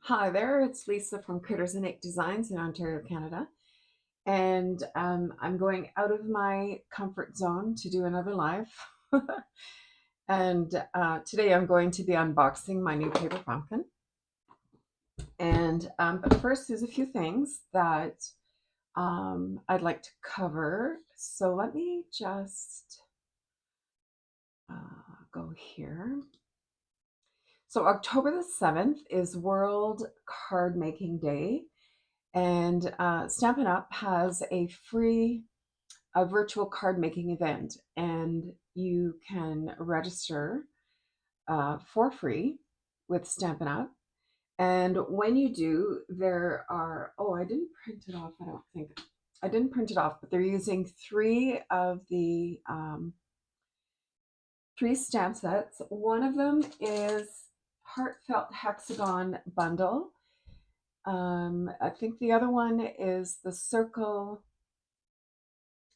Hi there, it's Lisa from Critters'n Designs in Ontario, Canada. And I'm going out of my comfort zone to do another live. And today I'm going to be unboxing my new paper pumpkin. And but first, there's a few things that I'd like to cover. So let me just go here. So October the 7th is World Card Making Day. And Stampin' Up! Has a virtual card making event, and you can register for free with Stampin' Up! And when you do, there are, oh, I didn't print it off, I don't think. I didn't print it off, but they're using three stamp sets. One of them is Heartfelt Hexagon Bundle. I think the other one is the Circle,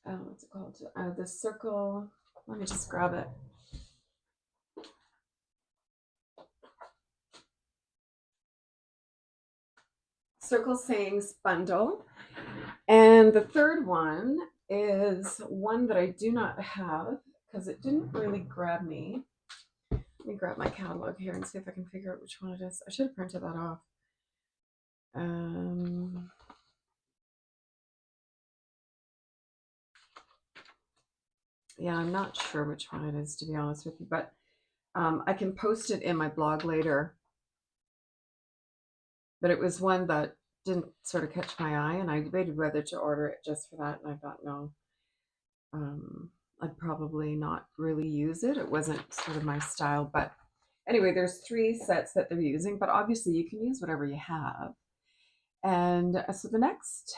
what's it called? The Circle, let me just grab it. Circle Sayings Bundle. And the third one is one that I do not have because it didn't really grab me. Let me grab my catalog here and see if I can figure out which one it is. I should have printed that off. Yeah, I'm not sure which one it is, to be honest with you, but I can post it in my blog later. But it was one that didn't sort of catch my eye, and I debated whether to order it just for that, and I thought, no, I'd probably not really use it. It wasn't sort of my style, but anyway, there's three sets that they're using, but obviously you can use whatever you have. And so the next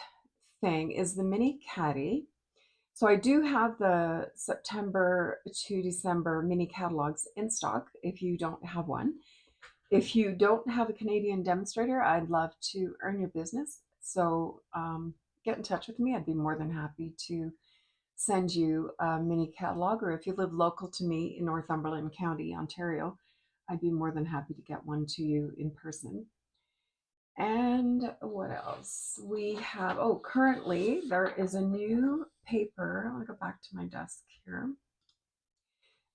thing is the mini caddy. So I do have the September to December mini catalogs in stock if you don't have one. If you don't have a Canadian demonstrator, I'd love to earn your business. So get in touch with me. I'd be more than happy to send you a mini catalog, or if you live local to me in Northumberland County, Ontario, I'd be more than happy to get one to you in person. And what else? We have, oh, currently there is a new paper. I'll go back to my desk here.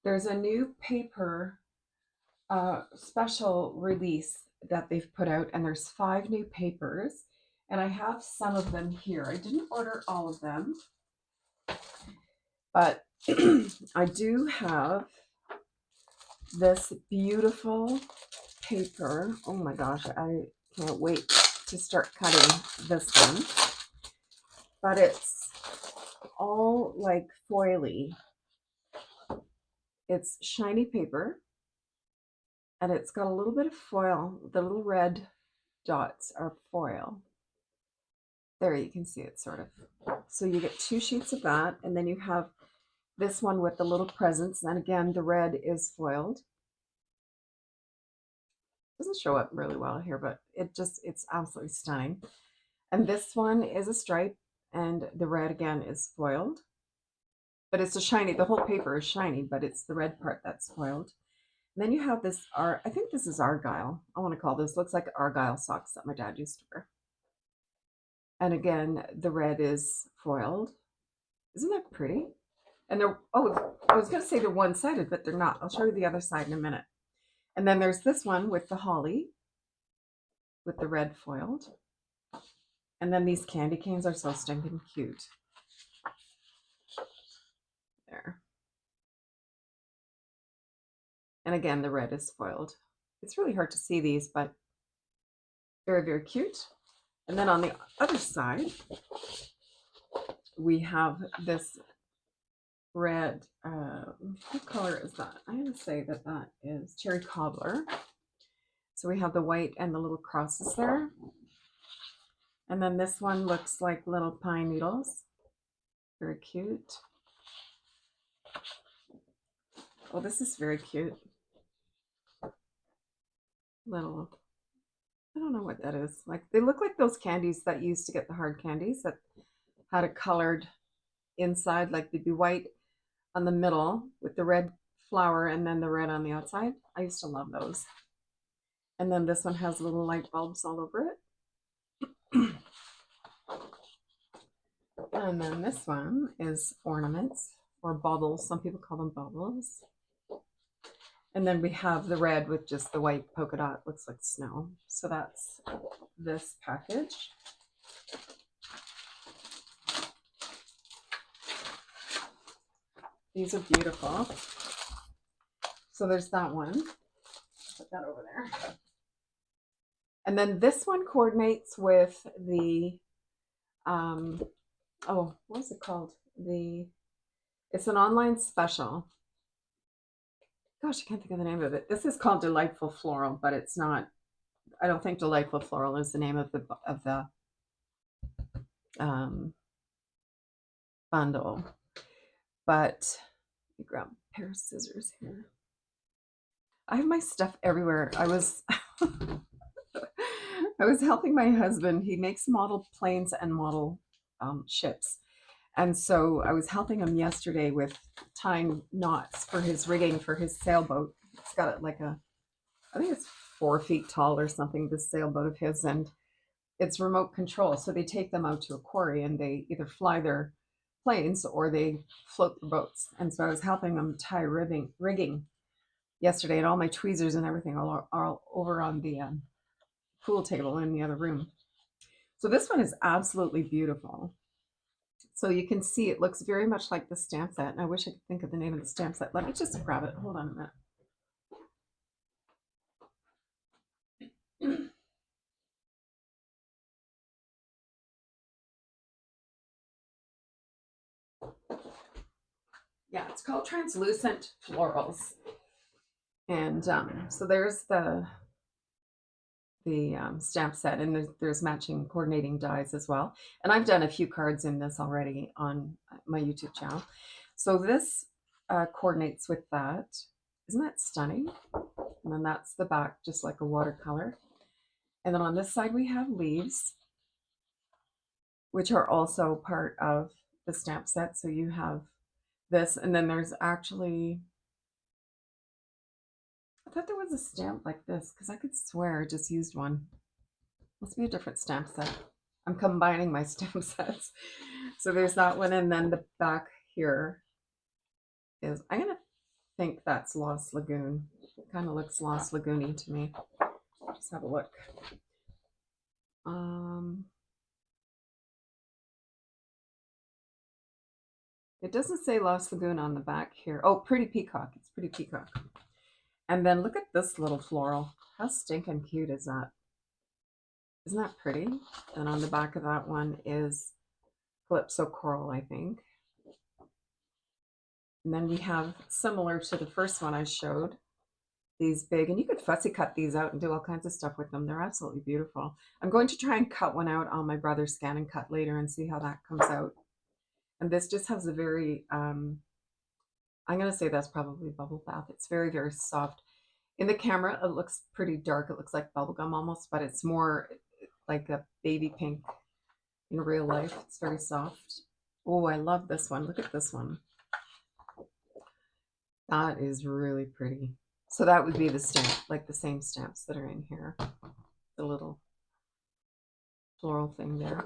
There's a new paper special release that they've put out, and there's 5 new papers. And I have some of them here. I didn't order all of them, but I do have this beautiful paper. Oh my gosh, I can't wait to start cutting this one. But it's all like foily. It's shiny paper, and it's got a little bit of foil. The little red dots are foil. There, you can see it sort of. So you get 2 sheets of that, and then you have this one with the little presents, and again, the red is foiled. Doesn't show up really well here, but it's absolutely stunning. And this one is a stripe, and the red again is foiled. But it's a shiny, the whole paper is shiny, but it's the red part that's foiled. And then you have this, I think this is Argyle. I want to call this, looks like Argyle socks that my dad used to wear. And again, the red is foiled. Isn't that pretty? And they're, oh, I was going to say they're one-sided, but they're not. I'll show you the other side in a minute. And then there's this one with the holly, with the red foiled. And then these candy canes are so stinking cute. There. And again, the red is foiled. It's really hard to see these, but very, very cute. And then on the other side, we have this red, what color is that? I'm going to say that that is cherry cobbler. So we have the white and the little crosses there. And then this one looks like little pine needles. Very cute. Oh, this is very cute. Little, I don't know what that is. Like, they look like those candies that you used to get, the hard candies that had a colored inside, like they'd be white on the middle with the red flower and then the red on the outside. I used to love those. And then this one has little light bulbs all over it. And then this one is ornaments or baubles. Some people call them baubles. And then we have the red with just the white polka dot, looks like snow. So that's this package. These are beautiful. So there's that one. Put that over there. And then this one coordinates with the, oh, what's it called? It's an online special. Gosh, I can't think of the name of it. This is called Delightful Floral, but it's not. I don't think Delightful Floral is the name of the bundle. But let me grab a pair of scissors here. I have my stuff everywhere. I was I was helping my husband. He makes model planes and model ships. And so I was helping him yesterday with tying knots for his rigging for his sailboat. It's got like a, I think it's 4 feet tall or something, this sailboat of his, and it's remote control. So they take them out to a quarry and they either fly their planes or they float the boats. And so I was helping them tie rigging yesterday, and all my tweezers and everything are over on the pool table in the other room. So this one is absolutely beautiful. So you can see it looks very much like the stamp set. And I wish I could think of the name of the stamp set. Let me just grab it. Hold on a minute. Yeah, it's called Translucent Florals. And so there's the stamp set, and there's matching coordinating dies as well. And I've done a few cards in this already on my YouTube channel. So this coordinates with that. Isn't that stunning? And then that's the back, just like a watercolor. And then on this side we have leaves, which are also part of the stamp set. So you have this, and then there's actually, I thought there was a stamp like this because I could swear I just used one. Must be a different stamp set. I'm combining my stamp sets. So there's that one, and then the back here is, I'm gonna think that's Lost Lagoon. It kind of looks Lost Lagoon-y to me. Just have a look. It doesn't say Lost Lagoon on the back here. Oh, Pretty Peacock. It's Pretty Peacock. And then look at this little floral. How stinking cute is that? Isn't that pretty? And on the back of that one is Calypso Coral, I think. And then we have, similar to the first one I showed, these big, and you could fussy cut these out and do all kinds of stuff with them. They're absolutely beautiful. I'm going to try and cut one out on my brother's Scan and Cut later and see how that comes out. And this just has a very, I'm going to say that's probably bubble bath. It's very, very soft. In the camera, it looks pretty dark. It looks like bubblegum almost, but it's more like a baby pink in real life. It's very soft. Oh, I love this one. Look at this one. That is really pretty. So that would be the stamp, like the same stamps that are in here. The little floral thing there.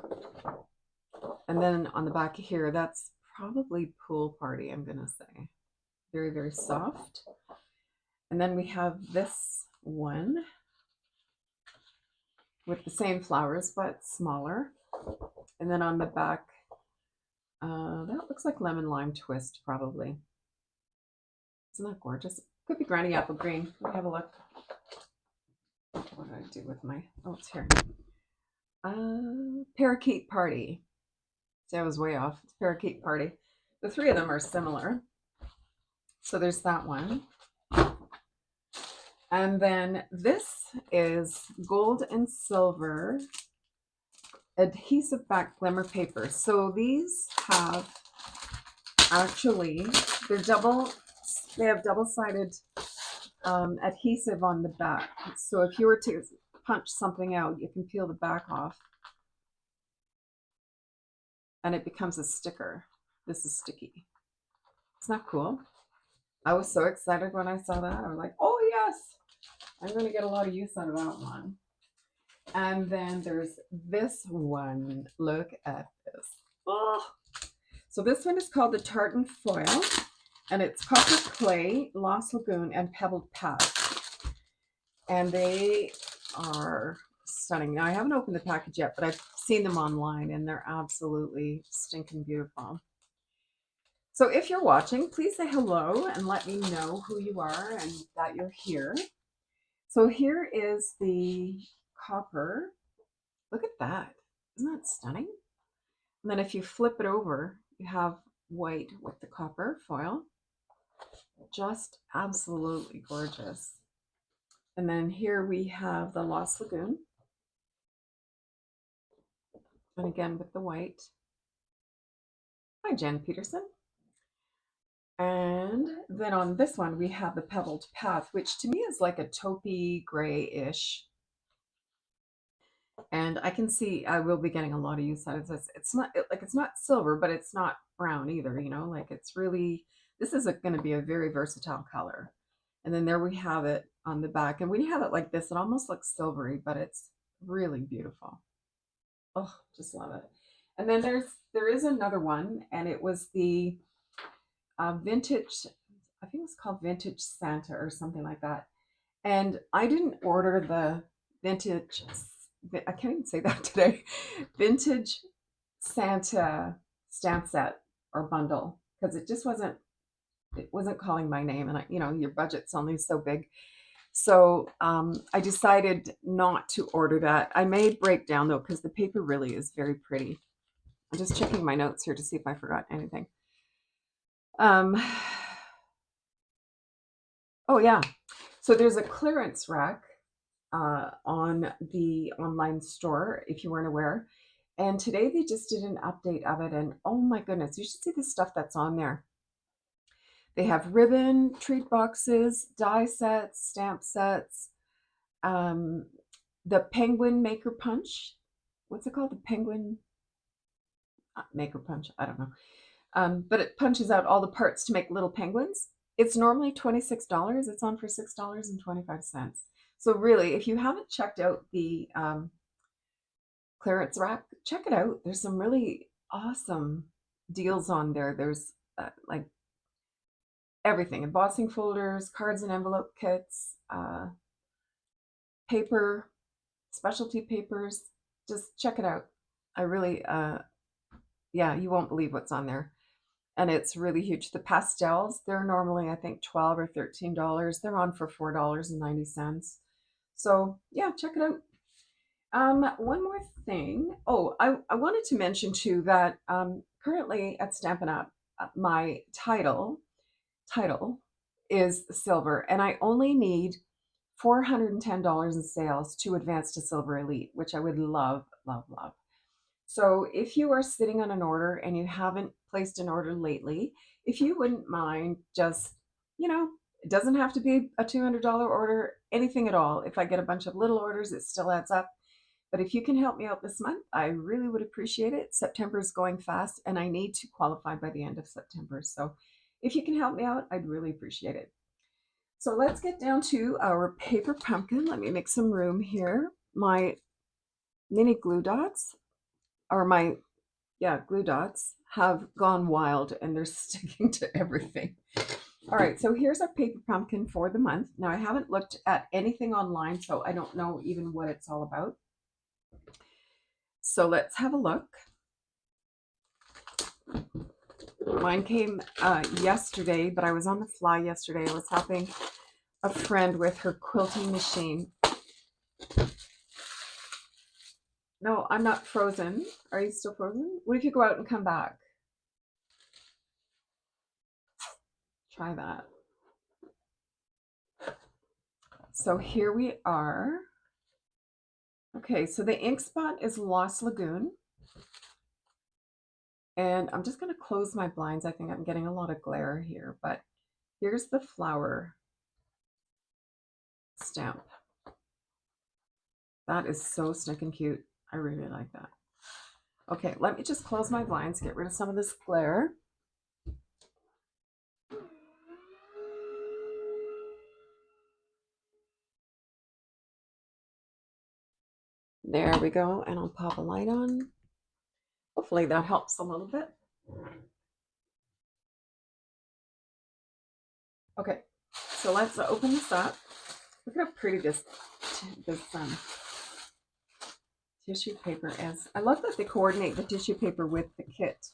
And then on the back here, that's probably Pool Party, I'm going to say. Very, very soft. And then we have this one with the same flowers, but smaller. And then on the back, that looks like Lemon Lime Twist, probably. Isn't that gorgeous? Could be Granny Apple Green. Let me have a look. What did I do with my, oh, it's here. Parakeet Party. See, I was way off. It's Parakeet Party. The three of them are similar. So there's that one. And then this is gold and silver adhesive back glimmer paper. So these have actually, they have double-sided adhesive on the back. So if you were to punch something out, you can peel the back off and it becomes a sticker. This is sticky. Isn't that cool? I was so excited when I saw that. I was like, oh yes. I'm going to get a lot of use out of that one. And then there's this one. Look at this. Oh. So this one is called the Tartan Foil, and it's copper clay, Lost Lagoon, and pebbled path. And they are stunning. Now, I haven't opened the package yet, but I've seen them online, and they're absolutely stinking beautiful. So if you're watching, please say hello and let me know who you are and that you're here. So here is the copper. Look at that. Isn't that stunning? And then if you flip it over, you have white with the copper foil. Just absolutely gorgeous. And then here we have the Lost Lagoon. And again with the white. Hi, Jen Peterson. And then on this one, we have the Pebbled Path, which to me is like a taupey grayish. And I can see I will be getting a lot of use out of this. It's not like it's not silver, but it's not brown either, you know, like it's really, this is going to be a very versatile color. And then there we have it on the back. And when you have it like this, it almost looks silvery, but it's really beautiful. Oh, just love it. And then there is another one, and it was the vintage, I think it was called Vintage Santa or something like that. And I didn't order the vintage, I can't even say that today, Vintage Santa stamp set or bundle, because it just wasn't calling my name, and you know, your budget's only so big. So I decided not to order that. I may break down though, because the paper really is very pretty. I'm just checking my notes here to see if I forgot anything. Oh yeah, so there's a clearance rack on the online store, if you weren't aware. And today they just did an update of it, and oh my goodness, you should see the stuff that's on there. They have ribbon, treat boxes, die sets, stamp sets, the penguin maker punch. What's it called? The penguin maker punch. I don't know. But it punches out all the parts to make little penguins. It's normally $26. It's on for $6.25. So really, if you haven't checked out the clearance rack, check it out. There's some really awesome deals on there. There's like everything, embossing folders, cards and envelope kits, paper, specialty papers. Just check it out. I really, yeah, you won't believe what's on there. And it's really huge. The pastels, they're normally, I think, $12 or $13. They're on for $4.90. So yeah, check it out. One more thing. Oh, I wanted to mention too that currently at Stampin' Up, my title is silver, and I only need $410 in sales to advance to Silver Elite, which I would love, love, love. So if you are sitting on an order and you haven't placed an order lately, if you wouldn't mind just, you know, it doesn't have to be a $200 order, anything at all. If I get a bunch of little orders, it still adds up. But if you can help me out this month, I really would appreciate it. September is going fast, and I need to qualify by the end of September. So if you can help me out, I'd really appreciate it. So let's get down to our paper pumpkin. Let me make some room here. My mini glue dots, or my, yeah, glue dots have gone wild, and they're sticking to everything. All right, so here's our paper pumpkin for the month. Now, I haven't looked at anything online, so I don't know even what it's all about. So let's have a look. Mine came yesterday, but I was on the fly yesterday. I was helping a friend with her quilting machine. No, I'm not frozen. Are you still frozen? What if you go out and come back? Try that. So here we are. Okay, so the ink spot is Lost Lagoon. And I'm just going to close my blinds. I think I'm getting a lot of glare here, but here's the flower stamp. That is so stinking cute. I really like that. Okay, let me just close my blinds, get rid of some of this glare. There we go. And I'll pop a light on. Hopefully that helps a little bit. Okay, so let's open this up. Look at how pretty this tissue paper is. I love that they coordinate the tissue paper with the kit.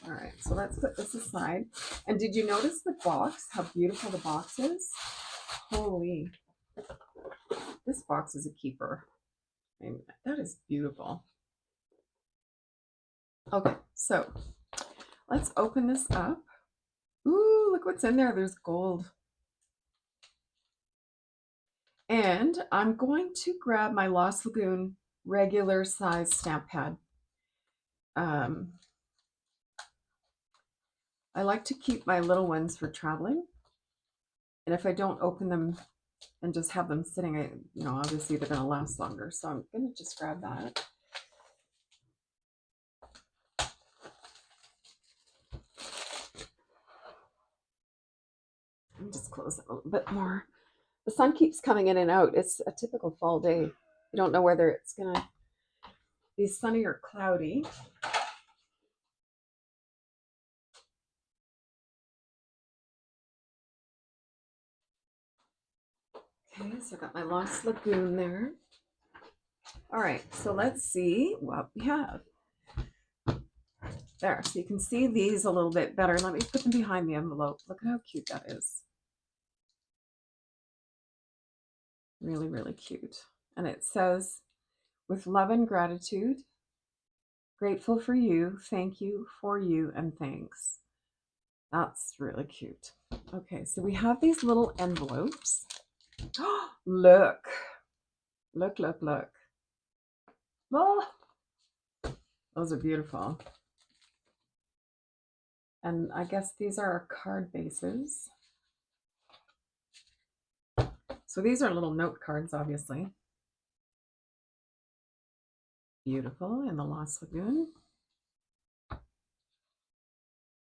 All right, so let's put this aside. And did you notice the box, how beautiful the box is? Holy, this box is a keeper. I mean, that is beautiful. Okay, so let's open this up. Ooh, look what's in there. There's gold. And I'm going to grab my Lost Lagoon regular size stamp pad. I like to keep my little ones for traveling. And if I don't open them and just have them sitting, obviously they're going to last longer. So I'm going to just grab that. And just close it a little bit more. The sun keeps coming in and out. It's a typical fall day. You don't know whether it's going to be sunny or cloudy. Okay, so I got my Lost Lagoon there. All right, so let's see what we have. There, so you can see these a little bit better. Let me put them behind the envelope. Look at how cute that is. Really, really cute. And it says, with love and gratitude, grateful for you, thank you, for you, and thanks. That's really cute. Okay, so we have these little envelopes. Look. Look, look, look. Oh, those are beautiful. And I guess these are our card bases. So these are little note cards, obviously. Beautiful in the Lost Lagoon.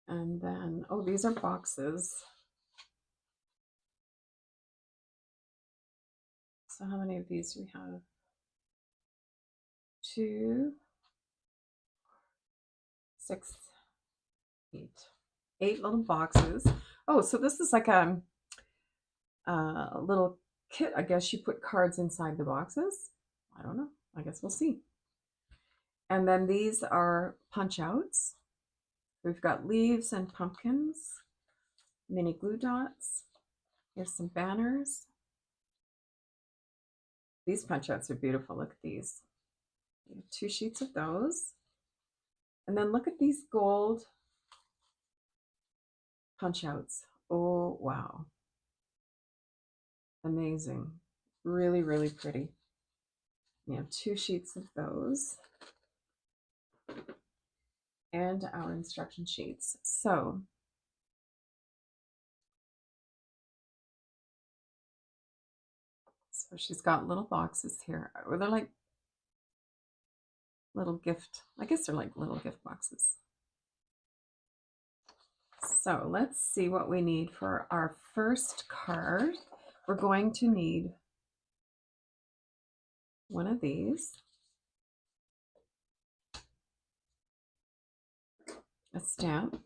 And then, oh, these are boxes. So how many of these do we have? 2, 6, 8. 8 little boxes. Oh, so this is like a little kit. I guess you put cards inside the boxes. I don't know. I guess we'll see. And then these are punch outs. We've got leaves and pumpkins, mini glue dots. Here's some banners. These punch outs are beautiful. Look at these. We have 2 sheets of those. And then look at these gold punch outs. Oh, wow. Amazing. Really, really pretty. We have 2 sheets of those. And our instruction sheets. So she's got little boxes here. They're like little gift, I guess they're like little gift boxes. So let's see what we need for our first card. We're going to need one of these, a stamp,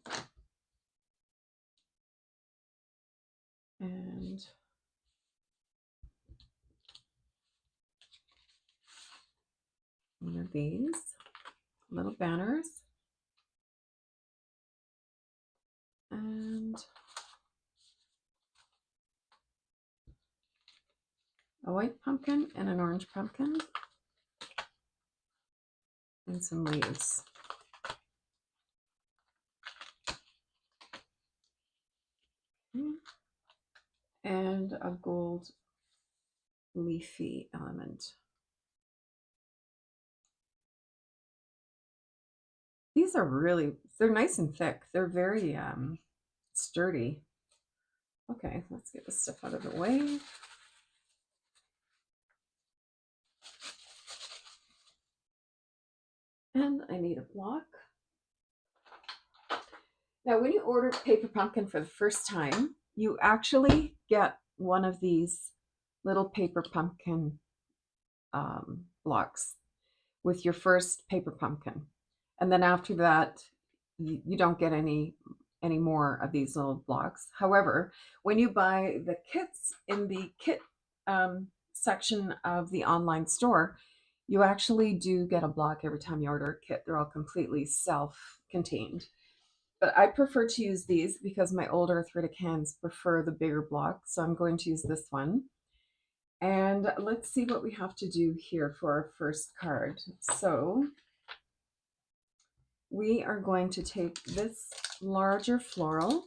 and one of these little banners, and a white pumpkin and an orange pumpkin, and some leaves. Okay. And a gold leafy element. These are really, they're nice and thick. They're very sturdy. Okay, let's get this stuff out of the way. And I need a block. Now, when you order paper pumpkin for the first time, you actually get one of these little paper pumpkin blocks with your first paper pumpkin. And then after that, you don't get any more of these little blocks. However, when you buy the kits in the kit section of the online store, you actually do get a block every time you order a kit. They're all completely self-contained. But I prefer to use these because my older arthritic hands prefer the bigger block. So I'm going to use this one. And let's see what we have to do here for our first card. So we are going to take this larger floral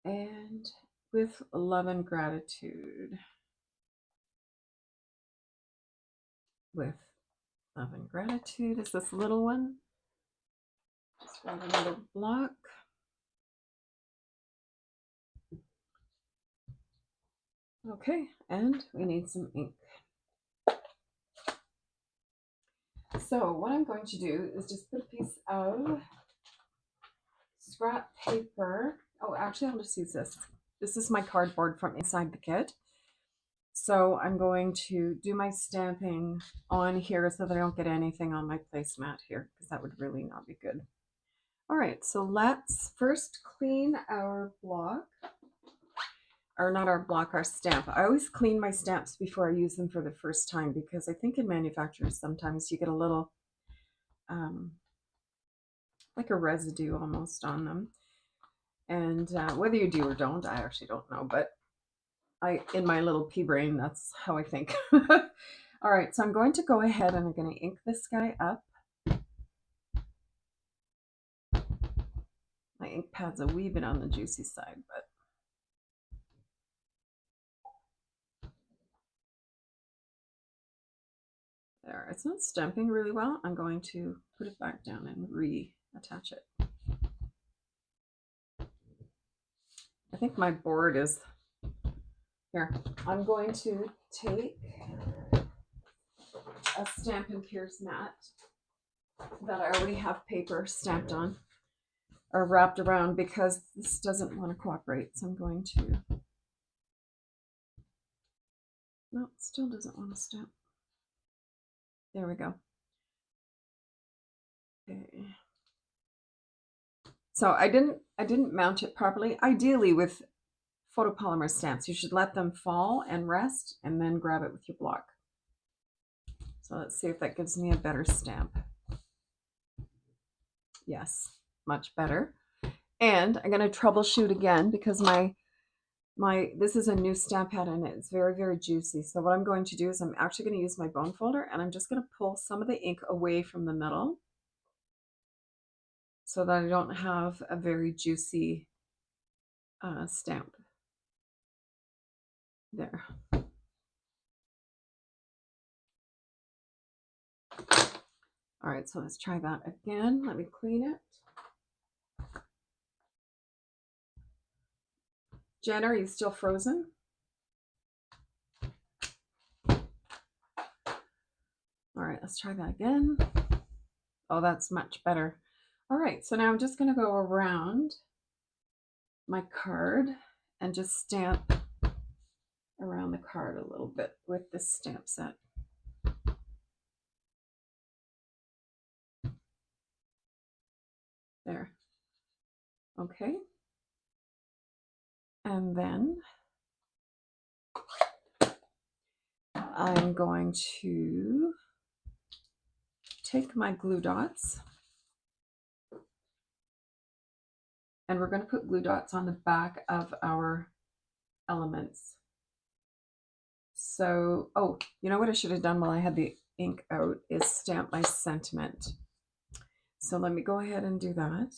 and with love and gratitude. With love and gratitude is this little one. Just write another block. Okay, and we need some ink. So what I'm going to do is just put a piece of scrap paper. Oh, actually, I'll just use this. This is my cardboard from inside the kit. So I'm going to do my stamping on here so that I don't get anything on my placemat here, because that would really not be good. All right, so let's first clean our block, or not our block, our stamp. I always clean my stamps before I use them for the first time, because I think in manufacturers sometimes you get a little like a residue almost on them. And whether you do or don't, I actually don't know, but in my little pea brain, that's how I think. All right, so I'm going to go ahead and I'm going to ink this guy up. My ink pad's a wee bit on the juicy side, but there, it's not stamping really well. I'm going to put it back down and reattach it. I think my board is here. I'm going to take a Stampin' Pierce mat that I already have paper stamped on or wrapped around because this doesn't want to cooperate. So I'm going to, no, it still doesn't want to stamp. There we go. Okay. So I didn't mount it properly. Ideally with photopolymer stamps, you should let them fall and rest and then grab it with your block. So let's see if that gives me a better stamp. Yes, much better. And I'm going to troubleshoot again because this is a new stamp pad and it's very, very juicy. So what I'm going to do is I'm actually going to use my bone folder and I'm just going to pull some of the ink away from the middle so that I don't have a very juicy stamp. There. All right, so let's try that again. Let me clean it. Jen, are you still frozen? All right, let's try that again. Oh, that's much better. All right, so now I'm just going to go around my card and just stamp around the card a little bit with this stamp set. There. Okay. And then I'm going to take my glue dots and we're going to put glue dots on the back of our elements. So, oh, you know what I should have done while I had the ink out is stamp my sentiment. So let me go ahead and do that.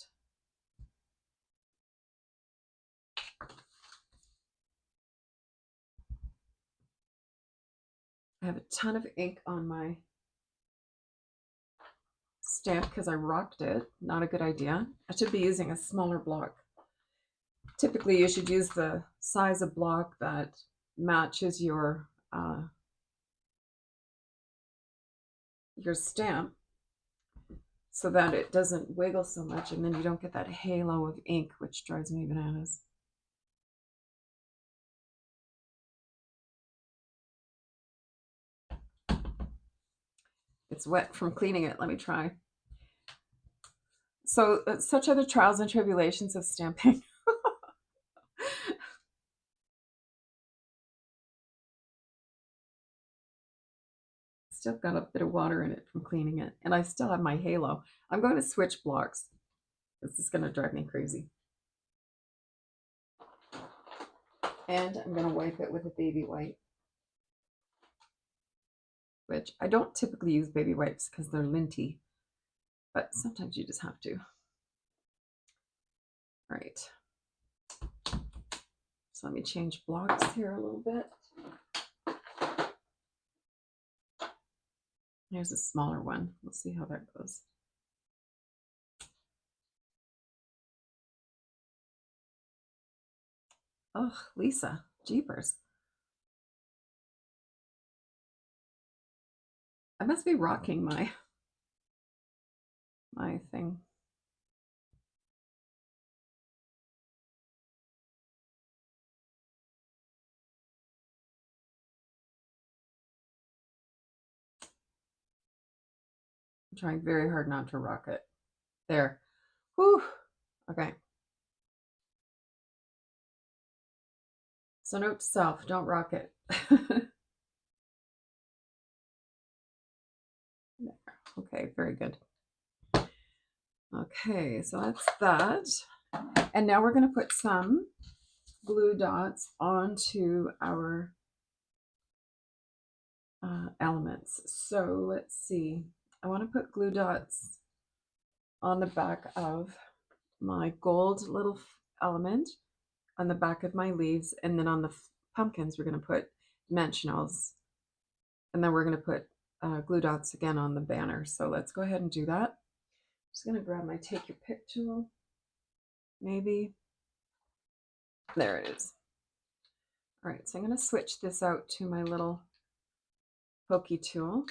I have a ton of ink on my stamp because I rocked it. Not a good idea. I should be using a smaller block. Typically, you should use the size of block that matches your stamp. so that it doesn't wiggle so much, and then you don't get that halo of ink, which drives me bananas. It's wet from cleaning it. Let me try. So, such are the trials and tribulations of stamping. Still got a bit of water in it from cleaning it, and I still have my halo. I'm going to switch blocks. This is going to drive me crazy. And I'm going to wipe it with a baby wipe, which I don't typically use baby wipes because they're linty, but sometimes you just have to. All right. So let me change blocks here a little bit. Here's a smaller one. We'll see how that goes. Oh, Lisa, jeepers. I must be rocking my thing. I'm trying very hard not to rock it. There. Whew. Okay. So note to self, don't rock it. Okay, very good. Okay, so that's that. And now we're going to put some glue dots onto our elements. So let's see. I want to put glue dots on the back of my gold little element, on the back of my leaves, and then on the pumpkins we're going to put dimensionals, and then we're going to put glue dots again on the banner. So let's go ahead and do that. I'm just going to grab my take your pick tool. Maybe. There it is. All right, so I'm going to switch this out to my little pokey tool.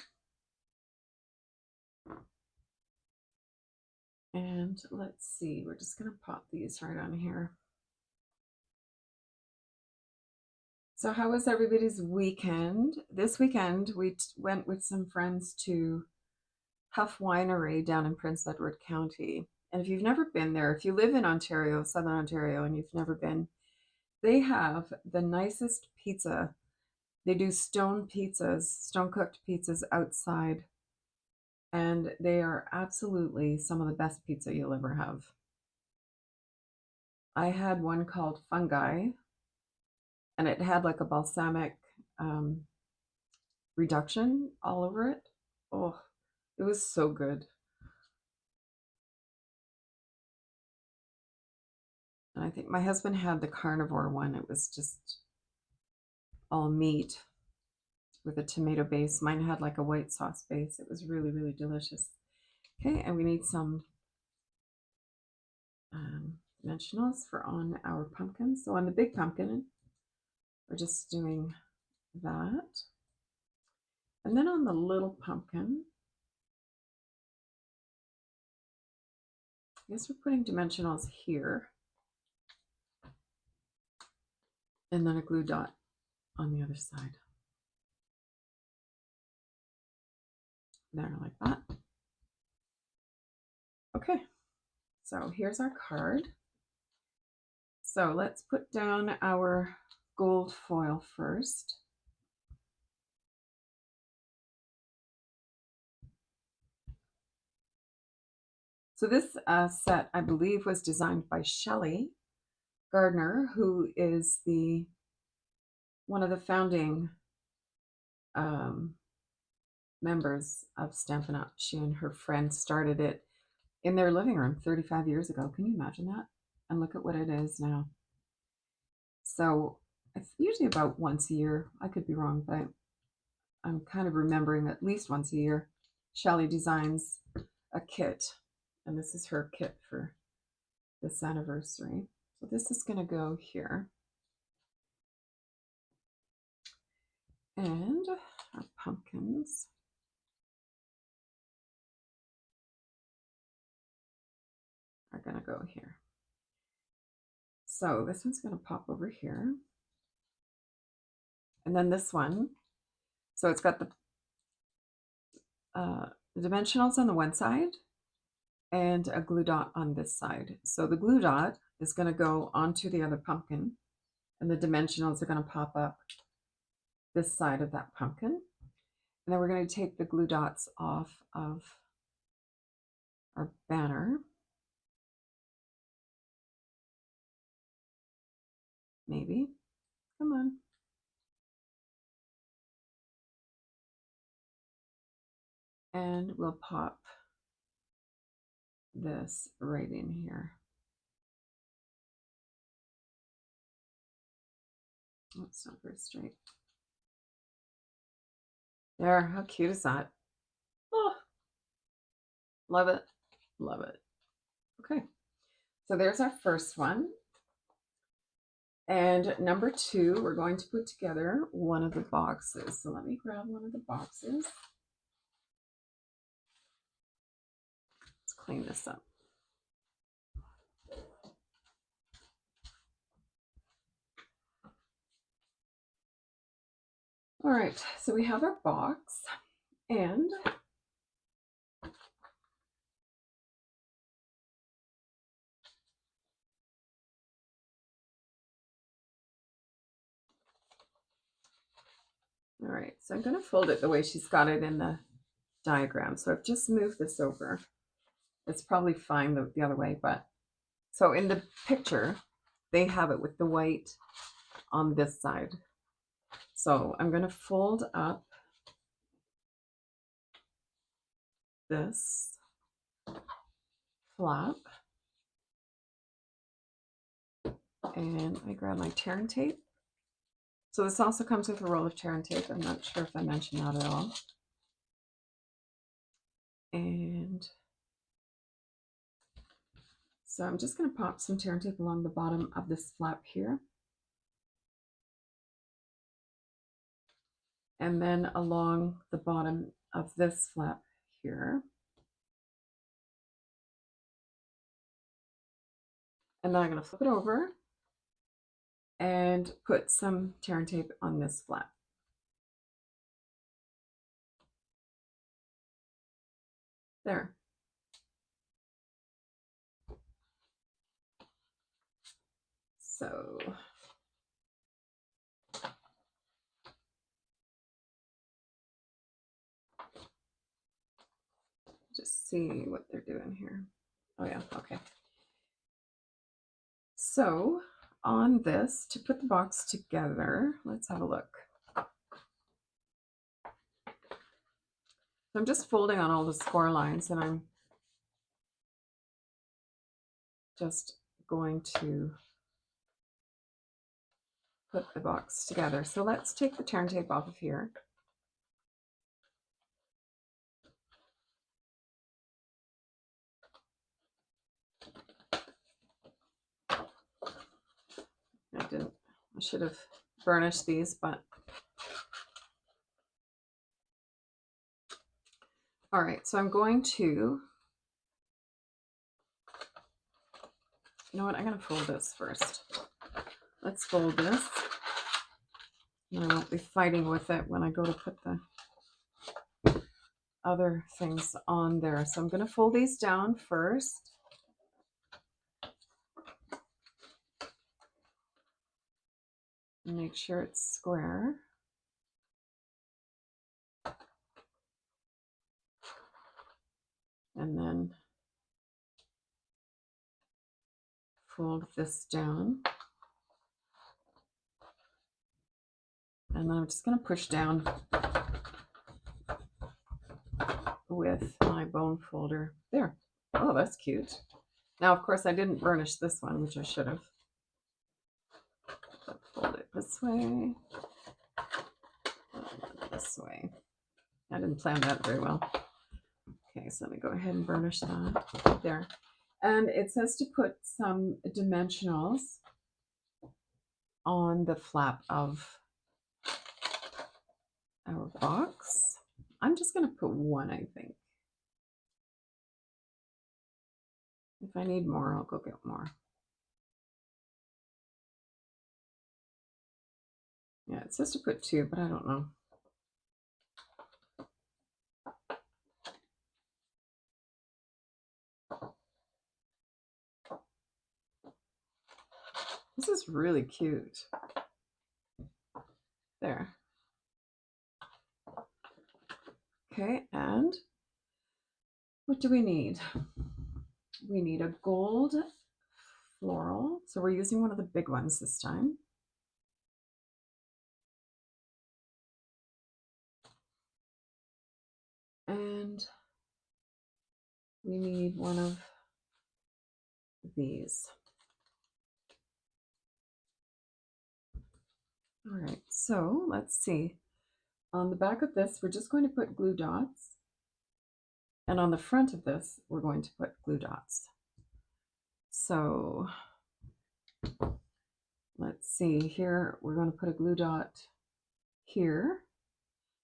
And let's see, we're just going to pop these right on here. So how was everybody's weekend? This weekend, we went with some friends to Huff Winery down in Prince Edward County. And if you've never been there, if you live in Ontario, Southern Ontario, and you've never been, they have the nicest pizza. They do stone pizzas, stone cooked pizzas outside. And they are absolutely some of the best pizza you'll ever have. I had one called Fungi, and it had like a balsamic reduction all over it. Oh, it was so good. And I think my husband had the carnivore one. It was just all meat with a tomato base. Mine had like a white sauce base. It was really, really delicious. Okay, and we need some dimensionals for on our pumpkin. So on the big pumpkin, we're just doing that. And then on the little pumpkin, I guess we're putting dimensionals here. And then a glue dot on the other side. There, like that. Okay, so here's our card. So let's put down our gold foil first. So this set, I believe, was designed by Shelley Gardner, who is one of the founding members of Stampin' Up. She and her friend started it in their living room 35 years ago. Can you imagine that? And look at what it is now. So it's usually about once a year. I could be wrong, but I'm kind of remembering at least once a year, Shelley designs a kit. And this is her kit for this anniversary. So this is going to go here. And our pumpkins. going to go here. So this one's going to pop over here. And then this one, so it's got the dimensionals on the one side and a glue dot on this side. So the glue dot is going to go onto the other pumpkin, and the dimensionals are going to pop up this side of that pumpkin. And then we're going to take the glue dots off of our banner. Maybe. Come on. And we'll pop this right in here. Oh, it's not very straight. There, how cute is that? Oh, love it, love it. Okay, so there's our first one. And number 2, we're going to put together one of the boxes. So let me grab one of the boxes. Let's clean this up. All right, so we have our box, and all right, so I'm going to fold it the way she's got it in the diagram. So I've just moved this over. It's probably fine the other way, but so in the picture, they have it with the white on this side. So I'm going to fold up this flap, and I grab my tear and tape. So this also comes with a roll of tear and tape. I'm not sure if I mentioned that at all. And so I'm just going to pop some tear and tape along the bottom of this flap here. And then along the bottom of this flap here. And then I'm going to flip it over and put some tear and tape on this flap. There. So just see what they're doing here. Oh yeah, okay. So on this, to put the box together, let's have a look. So I'm just folding on all the score lines, and I'm just going to put the box together. So let's take the tear and tape off of here. I should have burnished these, but all right, so I'm going to, you know what, I'm going to fold this first. Let's fold this, and I won't be fighting with it when I go to put the other things on there. So I'm going to fold these down first. And make sure it's square. And then fold this down. And then I'm just going to push down with my bone folder. There. Oh, that's cute. Now, of course, I didn't burnish this one, which I should have. But fold it this way. And this way. I didn't plan that very well. Okay, so let me go ahead and burnish that there. And it says to put some dimensionals on the flap of our box. I'm just going to put one, I think. If I need more, I'll go get more. Yeah, it says to put 2, but I don't know. This is really cute. There. Okay, and what do we need? We need a gold floral. So we're using one of the big ones this time. And we need one of these. All right, so let's see. On the back of this, we're just going to put glue dots. And on the front of this, we're going to put glue dots. So let's see here, we're going to put a glue dot here.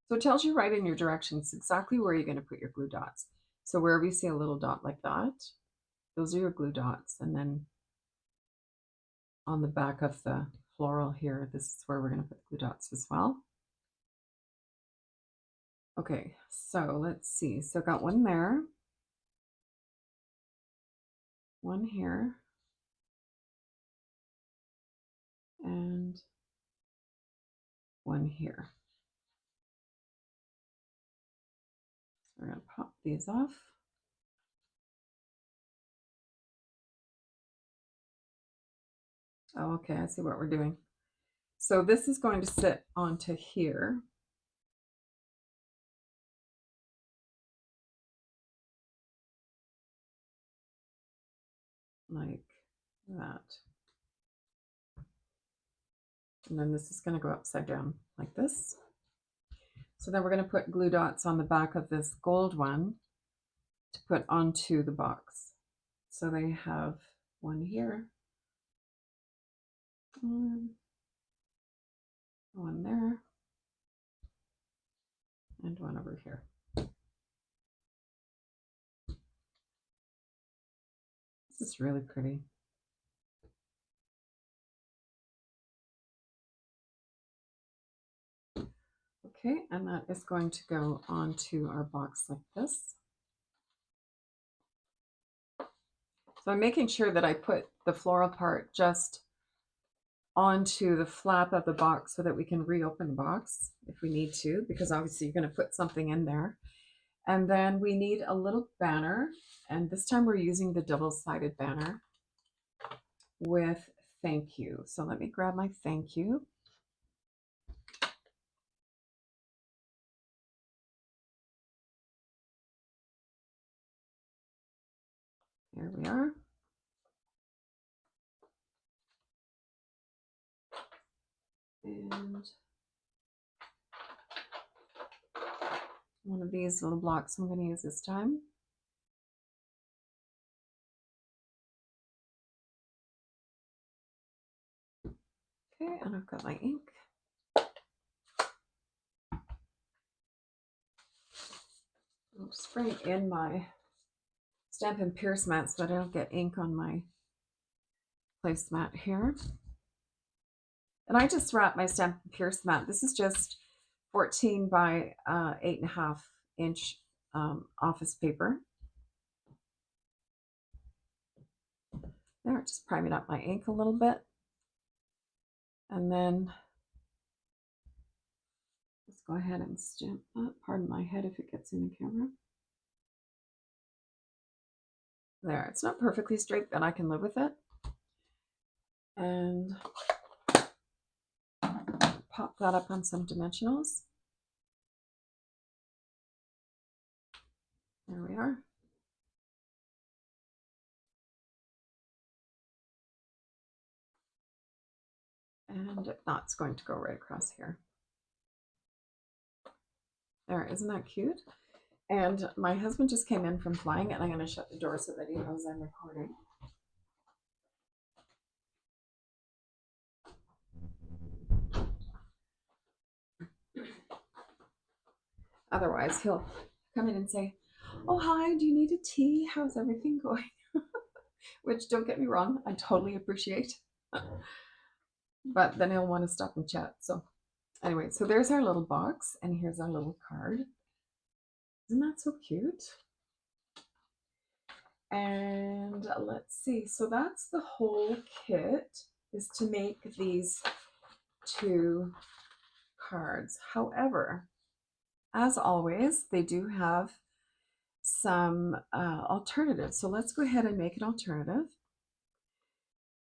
So it tells you right in your directions exactly where you're going to put your glue dots. So wherever you see a little dot like that, those are your glue dots. And then on the back of the floral here, this is where we're going to put glue dots as well. Okay, so let's see. So got one there, one here, and one here. So we're going to pop these off. Oh, okay, I see what we're doing. So this is going to sit onto here. Like that. And then this is going to go upside down like this. So then we're going to put glue dots on the back of this gold one to put onto the box. So they have one here, one there, and one over here. This is really pretty. Okay, and that is going to go onto our box like this. So I'm making sure that I put the floral part just onto the flap of the box so that we can reopen the box if we need to, because obviously you're going to put something in there. And then we need a little banner, and this time we're using the double-sided banner with thank you. So let me grab my thank you. Here we are. And one of these little blocks I'm going to use this time. Okay, and I've got my ink. I'm spraying in my Stampin' Pierce mat so that I don't get ink on my placemat here. And I just wrap my Stampin' Pierce mat. This is just 14 by 8.5 inch office paper. There, just priming up my ink a little bit. And then let's go ahead and stamp that. Pardon my head if it gets in the camera. There, it's not perfectly straight, but I can live with it. And pop that up on some dimensionals. There we are. And that's going to go right across here. There, isn't that cute? And my husband just came in from flying, and I'm going to shut the door so that he knows I'm recording. Otherwise, he'll come in and say, oh, hi, do you need a tea? How's everything going? which don't get me wrong, I totally appreciate. But then he'll want to stop and chat. So anyway, so there's our little box, and here's our little card. Isn't that so cute? And let's see, so that's the whole kit, is to make these 2 cards. However, as always, they do have some alternatives. So let's go ahead and make an alternative.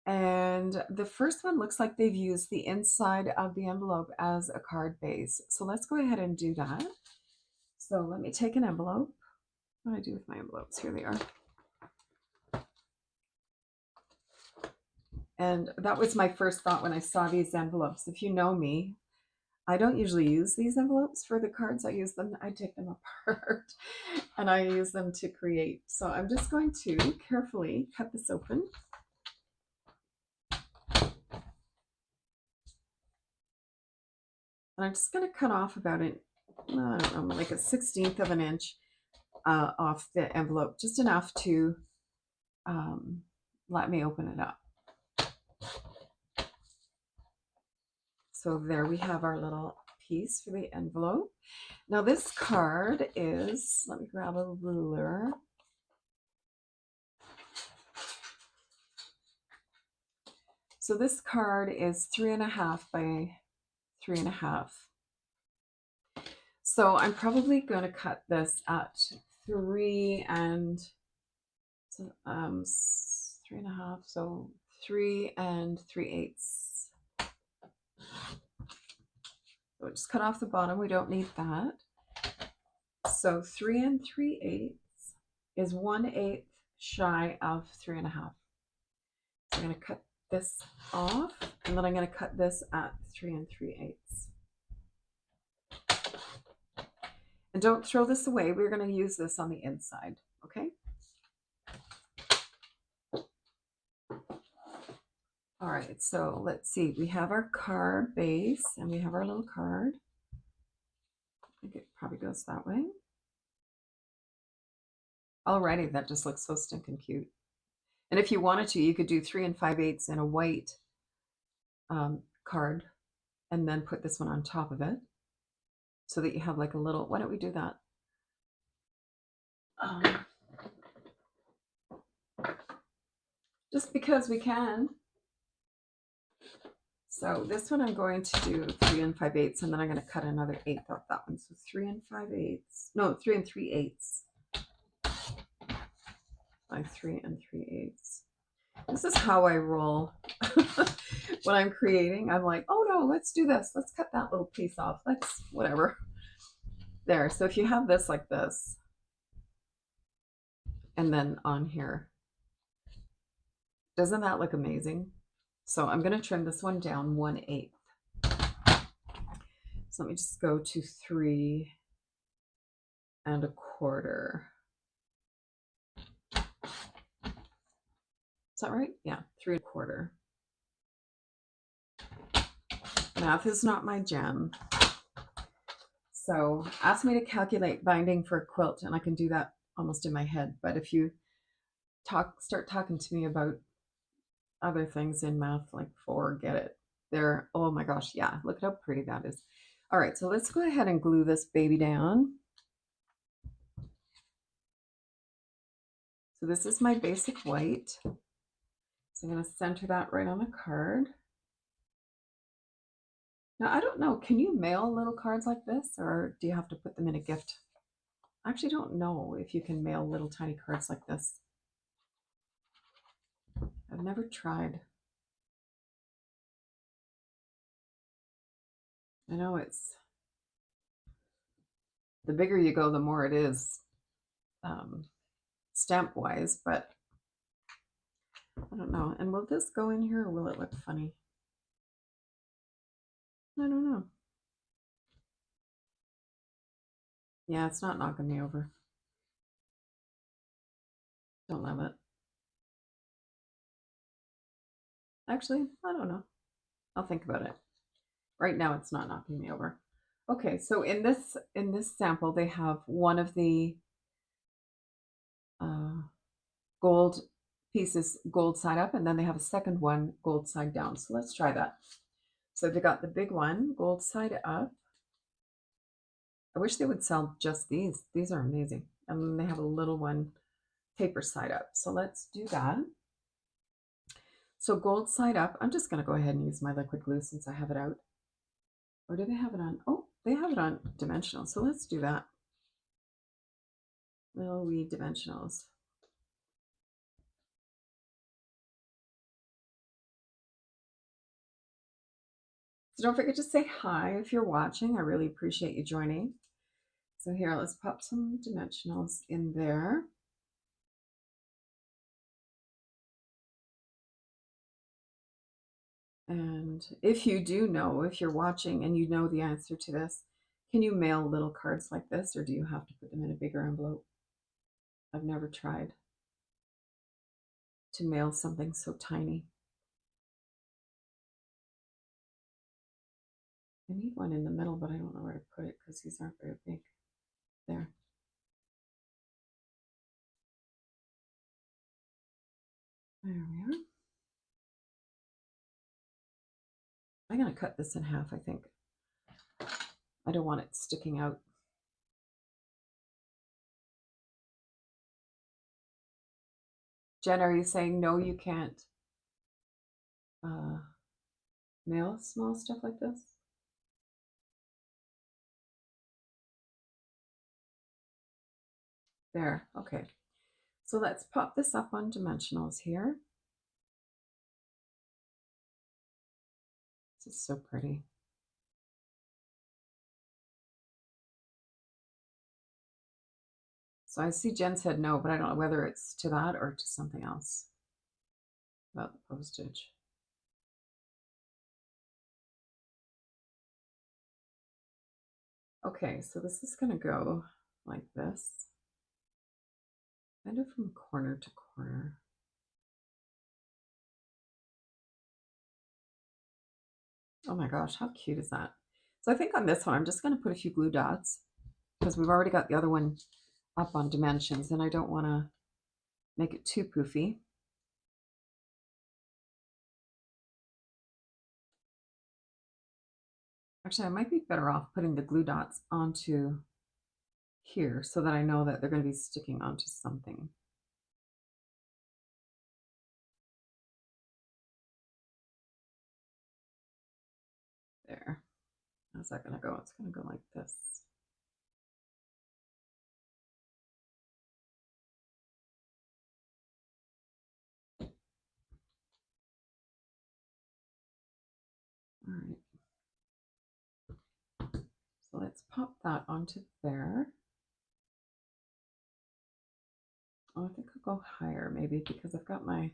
And the first one looks like they've used the inside of the envelope as a card base. So let's go ahead and do that. So let me take an envelope. What do I do with my envelopes? Here they are. And that was my first thought when I saw these envelopes. If you know me, I don't usually use these envelopes for the cards. I take them apart and I use them to create. So I'm just going to carefully cut this open. And I'm just going to cut off about I don't know, like a 1/16 of an inch off the envelope, just enough to let me open it up. So there we have our little piece for the envelope. Now this card is, let me grab a ruler. So this card is 3.5 by 3.5. So I'm probably going to cut this at 3 and 3.5, so 3 3/8. So just cut off the bottom. We don't need that. So 3 3/8 is 1/8 shy of 3.5. So I'm going to cut this off, and then I'm going to cut this at 3 3/8. And don't throw this away. We're going to use this on the inside, okay? All right, so let's see. We have our card base, and we have our little card. I think it probably goes that way. Alrighty, that just looks so stinking cute. And if you wanted to, you could do 3 5/8 in a white card, and then put this one on top of it, so that you have like a little. Why don't we do that? Just because we can. So this one I'm going to do 3 5/8, and then I'm going to cut another 1/8 off that one. So 3 5/8. No, 3 3/8. By 3 3/8. This is how I roll when I'm creating. I'm like, oh no, let's do this. Let's cut that little piece off. Let's whatever. There. So if you have this like this, and then on here, doesn't that look amazing? So I'm going to trim this one down 1/8. So let me just go to 3 1/4. Is that right? Yeah, 3 1/4. Math is not my jam. So ask me to calculate binding for a quilt, and I can do that almost in my head. But if you start talking to me about other things in math, like forget it. There, oh my gosh, yeah, look at how pretty that is. All right, so let's go ahead and glue this baby down. So this is my basic white. So I'm going to center that right on the card. Now, I don't know, can you mail little cards like this, or do you have to put them in a gift? I actually don't know if you can mail little tiny cards like this. I've never tried. I know it's, the bigger you go, the more it is stamp wise, but I don't know. And will this go in here, or will it look funny? I don't know. Yeah, it's not knocking me over. Don't love it. Actually, I don't know. I'll think about it. Right now it's not knocking me over. Okay, so in this sample, they have one of the gold piece is gold side up, and then they have a second one gold side down. So let's try that. So they got the big one gold side up. I wish they would sell just these. These are amazing. And then they have a little one paper side up. So let's do that. So gold side up, I'm just going to go ahead and use my liquid glue since I have it out. Or do they have it on? Oh, they have it on dimensional. So let's do that. Little wee dimensionals. So don't forget to say hi if you're watching. I really appreciate you joining. So here, let's pop some dimensionals in there. And if you do know, if you're watching and you know the answer to this, can you mail little cards like this, or do you have to put them in a bigger envelope? I've never tried to mail something so tiny. I need one in the middle, but I don't know where to put it because these aren't very big. There. There we are. I'm going to cut this in half, I think. I don't want it sticking out. Jen, are you saying no, you can't mail small stuff like this? There, okay. So let's pop this up on dimensionals here. This is so pretty. So I see Jen said no, but I don't know whether it's to that or to something else about the postage. Okay, so this is going to go like this, kind of from corner to corner. Oh my gosh, how cute is that? So I think on this one, I'm just going to put a few glue dots because we've already got the other one up on dimensions and I don't want to make it too poofy. Actually, I might be better off putting the glue dots onto here so that I know that they're going to be sticking onto something. There. How's that going to go? It's going to go like this. All right. So let's pop that onto there. Oh, I think I'll go higher maybe because I've got my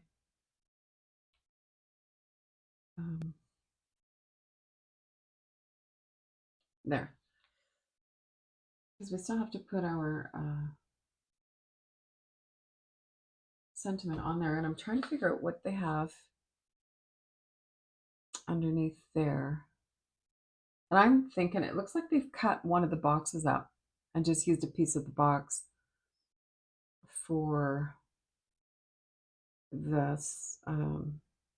there. Because we still have to put our sentiment on there, and I'm trying to figure out what they have underneath there. And I'm thinking it looks like they've cut one of the boxes up and just used a piece of the box for this,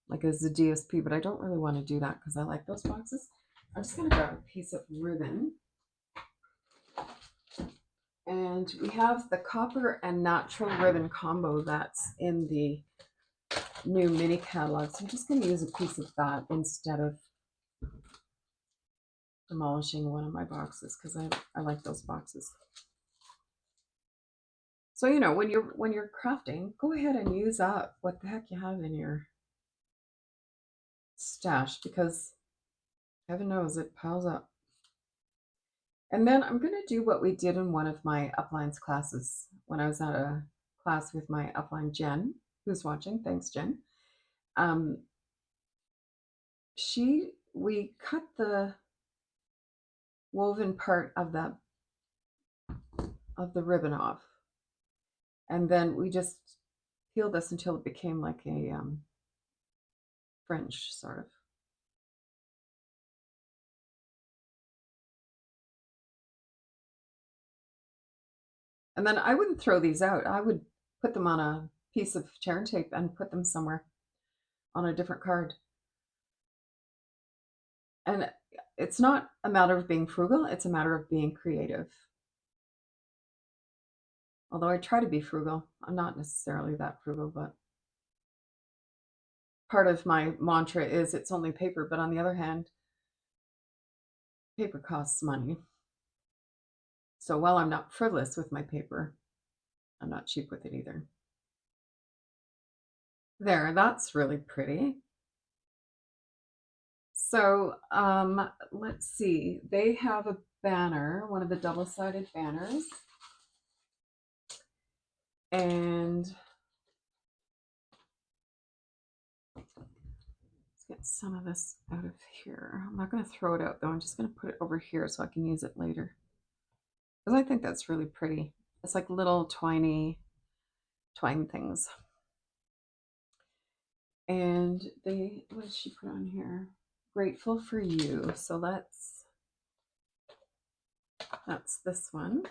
like as a DSP, but I don't really want to do that because I like those boxes. I'm just going to grab a piece of ribbon. And we have the copper and natural ribbon combo that's in the new mini catalog. So I'm just going to use a piece of that instead of demolishing one of my boxes because I like those boxes. So you know when you're crafting, go ahead and use up what the heck you have in your stash because heaven knows it piles up. And then I'm going to do what we did in one of my uplines classes when I was at a class with my upline Jen, who's watching. Thanks, Jen. We cut the woven part of the ribbon off, and then we just peeled this until it became like a fringe sort of. And then I wouldn't throw these out. I would put them on a piece of tear and tape and put them somewhere on a different card. And it's not a matter of being frugal, it's a matter of being creative. Although I try to be frugal, I'm not necessarily that frugal, but part of my mantra is it's only paper. But on the other hand, paper costs money. So while I'm not frivolous with my paper, I'm not cheap with it either. There, that's really pretty. So let's see. They have a banner, one of the double-sided banners. And let's get some of this out of here. I'm not going to throw it out though. I'm just going to put it over here so I can use it later. Because I think that's really pretty. It's like little twine things. And they, what did she put on here? Grateful for you. So that's this one.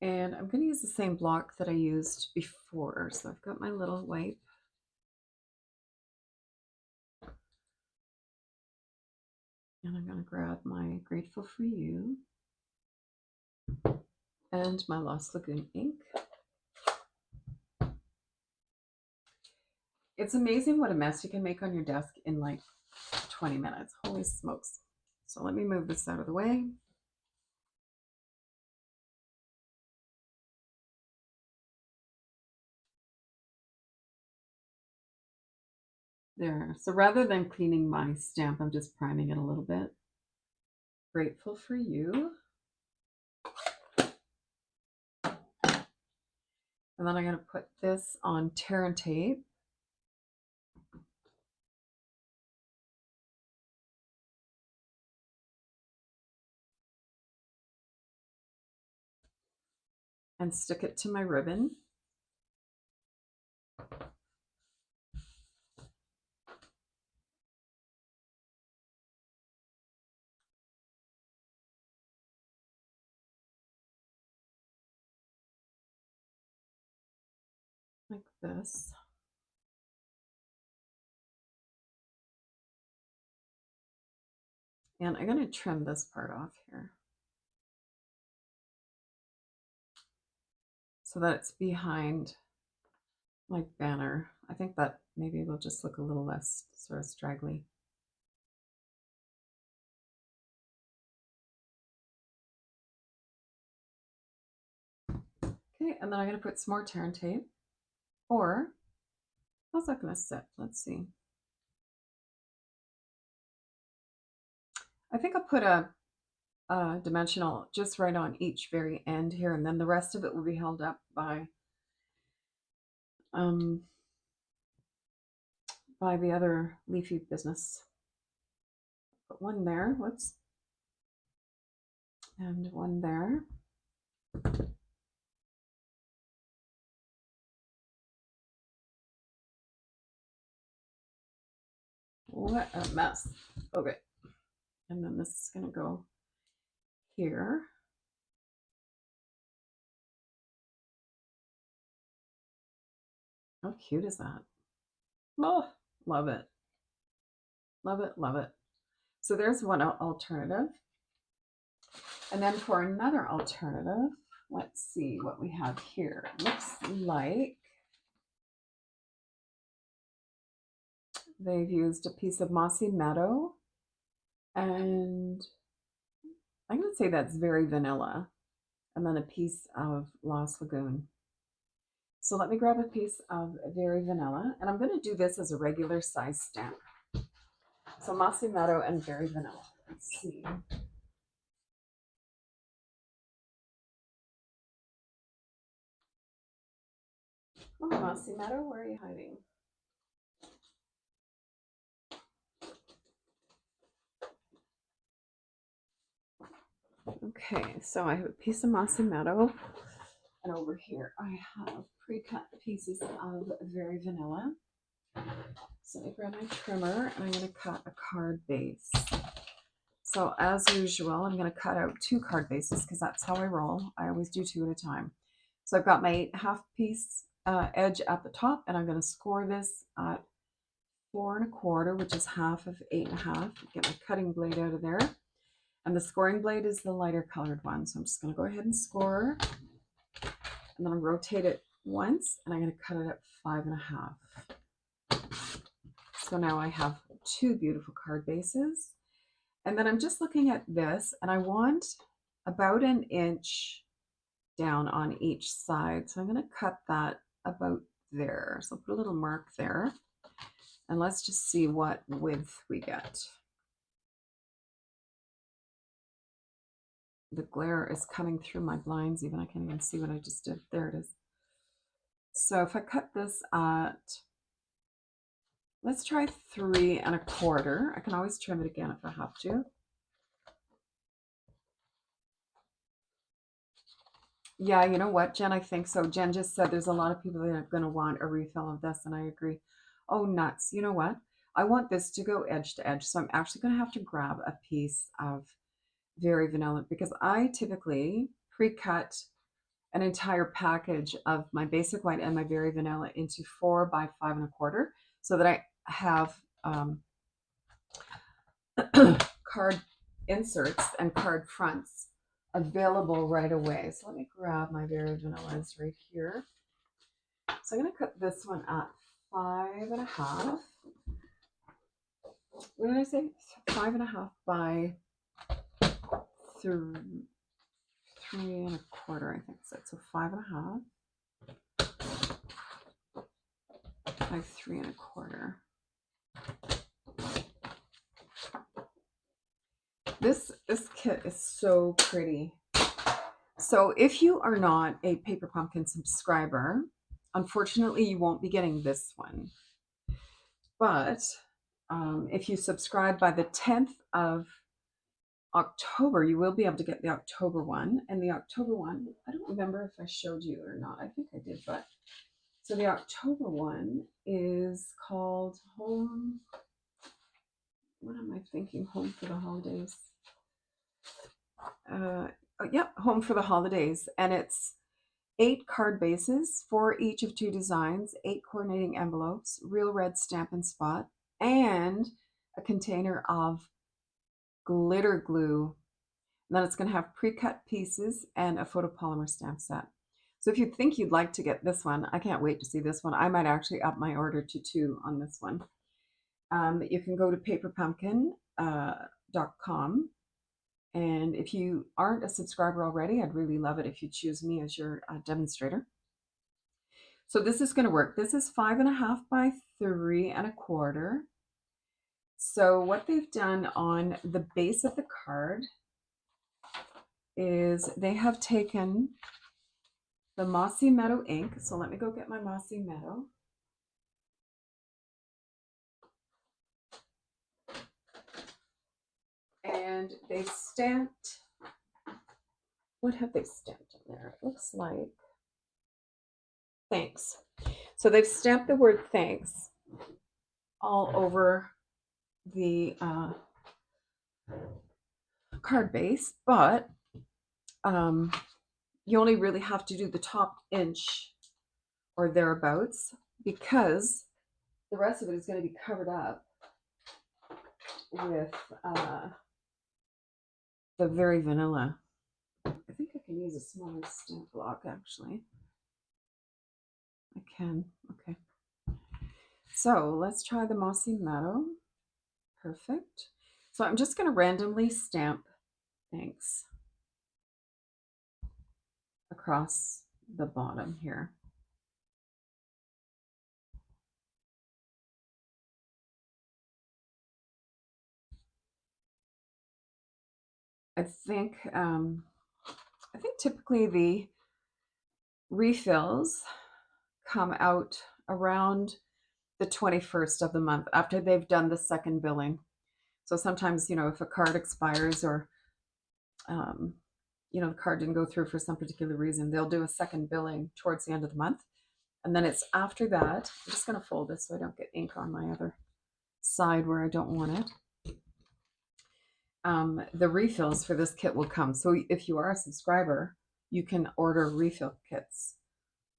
And I'm going to use the same block that I used before. So I've got my little wipe. And I'm going to grab my Grateful for You and my Lost Lagoon ink. It's amazing what a mess you can make on your desk in like 20 minutes. Holy smokes. So let me move this out of the way. There. So rather than cleaning my stamp, I'm just priming it a little bit. Grateful for You. And then I'm going to put this on tear and tape. And stick it to my ribbon. Like this. And I'm going to trim this part off here so that it's behind my banner. I think that maybe will just look a little less sort of straggly. Okay, and then I'm going to put some more tear and tape. Or, how's that going to sit? Let's see. I think I'll put a dimensional just right on each very end here, and then the rest of it will be held up by the other leafy business. Put one there, whoops, and one there. What a mess. Okay, and then this is going to go here. How cute is that? Oh, love it. Love it, love it. So there's one alternative. And then for another alternative, let's see what we have here. Looks like they've used a piece of Mossy Meadow, and I'm going to say that's Very Vanilla, and then a piece of Lost Lagoon. So let me grab a piece of Very Vanilla, and I'm going to do this as a regular size stamp. So Mossy Meadow and Very Vanilla. Let's see. Oh, Mossy Meadow, where are you hiding? Okay, so I have a piece of Mossy Meadow, and over here I have pre-cut pieces of Very Vanilla. So I grab my trimmer and I'm going to cut a card base. So as usual, I'm going to cut out 2 card bases because that's how I roll. I always do 2 at a time. So I've got my 8.5 piece edge at the top, and I'm going to score this at 4 1/4, which is half of 8.5. Get my cutting blade out of there. And the scoring blade is the lighter colored one. So I'm just going to go ahead and score. And then I'll rotate it once, and I'm going to cut it at 5.5. So now I have 2 beautiful card bases. And then I'm just looking at this, and I want about 1 inch down on each side. So I'm going to cut that about there. So I'll put a little mark there. And let's just see what width we get. The glare is coming through my blinds even. I can't even see what I just did. There it is. So if I cut this at, let's try 3 1/4. I can always trim it again if I have to. Yeah, you know what, Jen? I think so. Jen just said there's a lot of people that are going to want a refill of this, and I agree. Oh, nuts. You know what? I want this to go edge to edge, so I'm actually going to have to grab a piece of Very Vanilla because I typically pre-cut an entire package of my basic white and my Very Vanilla into 4 by 5 1/4 so that I have card inserts and card fronts available right away. So let me grab my Very Vanillas right here. So I'm going to cut this one at 5.5. What did I say? 5.5 by 3 1/4, I think so 5.5 by 3 1/4. This kit is so pretty. So if you are not a Paper Pumpkin subscriber, unfortunately you won't be getting this one. But if you subscribe by the 10th of October, you will be able to get the October one. And the October one, I don't remember if I showed you or not. I think I did, but so the October one is called Home. What am I thinking? Home for the Holidays. Yep, Home for the Holidays. And it's 8 card bases, 4 each of 2 designs, 8 coordinating envelopes, real red Stampin' Spot, and a container of glitter glue. And then it's going to have pre-cut pieces and a photopolymer stamp set. So if you think you'd like to get this one, I can't wait to see this one. I might actually up my order to 2 on this one. You can go to paperpumpkin.com. And if you aren't a subscriber already, I'd really love it if you choose me as your demonstrator. So this is going to work. This is 5.5 by 3 1/4. So what they've done on the base of the card is they have taken the Mossy Meadow ink. So let me go get my Mossy Meadow. And they stamped, what have they stamped in there? It looks like thanks. So they've stamped the word thanks all over the card base, but you only really have to do the top inch or thereabouts because the rest of it is going to be covered up with the Very Vanilla. I think I can use a smaller stamp block actually. I can. Okay. So let's try the Mossy Meadow. Perfect. So I'm just going to randomly stamp thanks across the bottom here. I think typically the refills come out around the 21st of the month after they've done the second billing. So sometimes, you know, if a card expires or, you know, the card didn't go through for some particular reason, they'll do a second billing towards the end of the month. And then it's after that, I'm just going to fold this so I don't get ink on my other side where I don't want it. The refills for this kit will come. So if you are a subscriber, you can order refill kits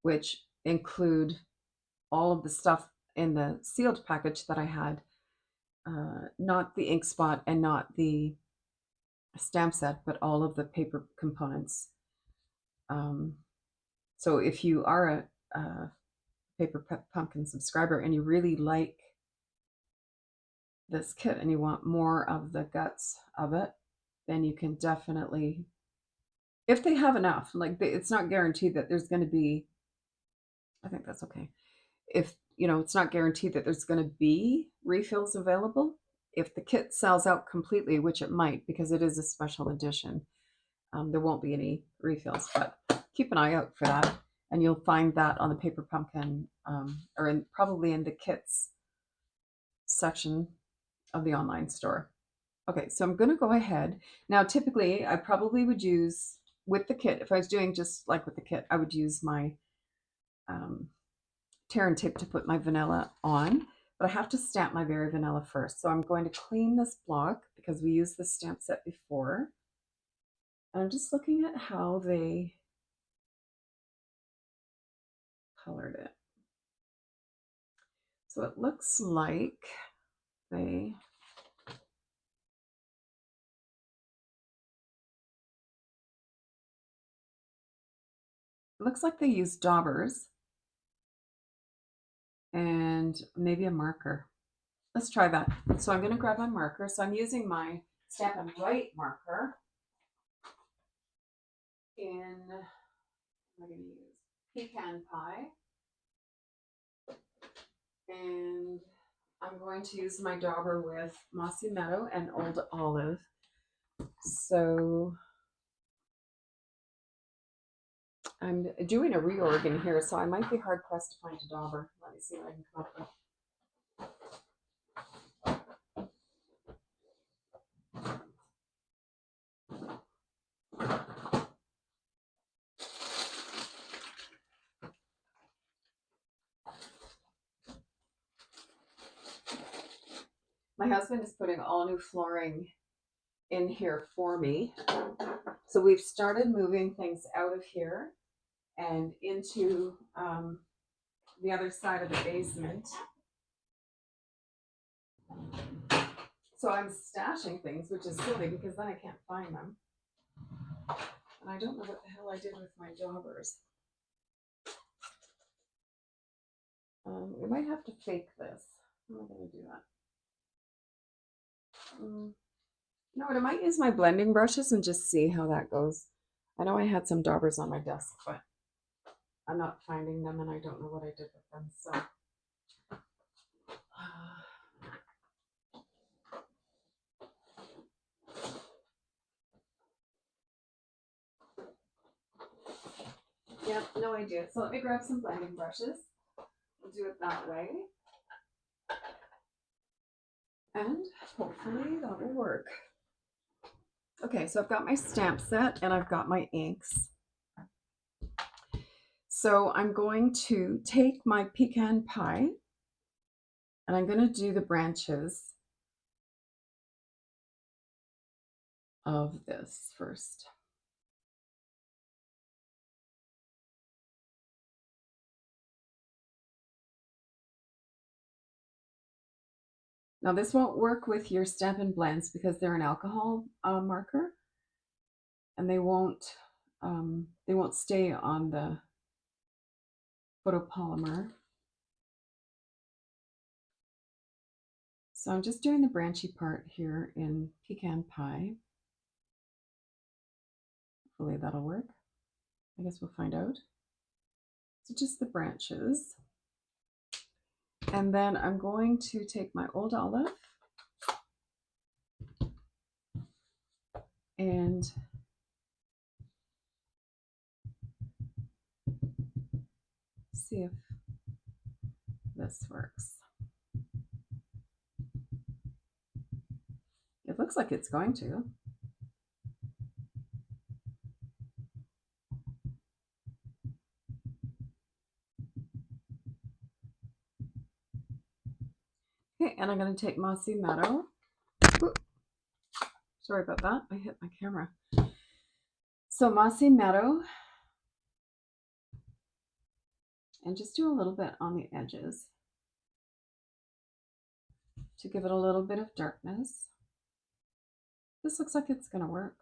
which include all of the stuff in the sealed package that I had, not the ink spot and not the stamp set, but all of the paper components. So if you are a Paper Pumpkin subscriber and you really like this kit and you want more of the guts of it, then you can definitely, if they have enough, like it's not guaranteed that there's going to be, I think that's okay. If, you know, it's not guaranteed that there's going to be refills available. If the kit sells out completely, which it might because it is a special edition, there won't be any refills, but keep an eye out for that. And you'll find that on the Paper Pumpkin, or probably in the kits section of the online store. Okay, so I'm going to go ahead. Now, typically, I probably would use, with the kit, if I was doing just like with the kit, I would use my tear and tape to put my vanilla on, but I have to stamp my Very Vanilla first. So I'm going to clean this block because we used the stamp set before. And I'm just looking at how they colored it. So it looks like they used daubers and maybe a marker. Let's try that. So I'm going to grab my marker. So I'm using my Stamp and Write marker in, I'm going to use Pecan Pie. And I'm going to use my dauber with Mossy Meadow and Old Olive. So I'm doing a reorg in here, so I might be hard pressed to find a dauber. Let me see what I can come up with. My husband is putting all new flooring in here for me. So we've started moving things out of here and into the other side of the basement. So I'm stashing things, which is silly because then I can't find them. And I don't know what the hell I did with my daubers. We might have to fake this. How am I going to do that? No, I might use my blending brushes and just see how that goes. I know I had some daubers on my desk, but I'm not finding them and I don't know what I did with them. So yeah, no idea. So let me grab some blending brushes. We'll do it that way. And hopefully that will work. Okay, so I've got my stamp set and I've got my inks. So I'm going to take my Pecan Pie and I'm going to do the branches of this first. Now this won't work with your Stampin' Blends because they're an alcohol marker, and they won't stay on the photopolymer. So I'm just doing the branchy part here in Pecan Pie. Hopefully that'll work. I guess we'll find out. So just the branches. And then I'm going to take my Old Olive and see if this works. It looks like it's going to. Okay, and I'm going to take Mossy Meadow. Ooh, sorry about that. I hit my camera. So Mossy Meadow And just do a little bit on the edges to give it a little bit of darkness. This looks like it's going to work.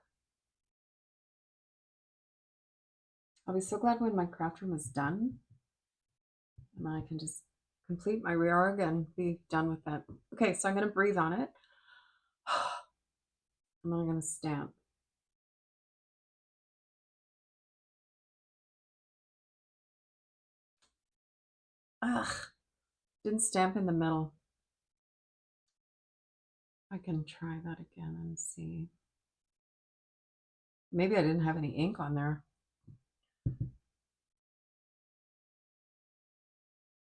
I'll be so glad when my craft room is done and I can just complete my reorg and be done with it. Okay, so I'm going to breathe on it. And then I'm going to stamp. Ugh, didn't stamp in the middle. I can try that again and see. Maybe I didn't have any ink on there.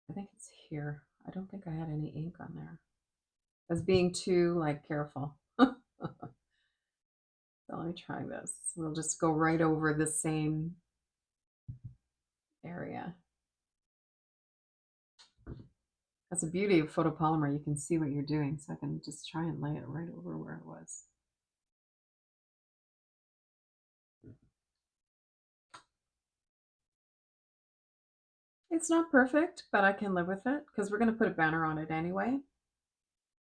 I think it's here. I don't think I had any ink on there. I was being too careful. So let me try this. We'll just go right over the same area. That's the beauty of photopolymer. You can see what you're doing. So I can just try and lay it right over where it was. It's not perfect, but I can live with it because we're going to put a banner on it anyway.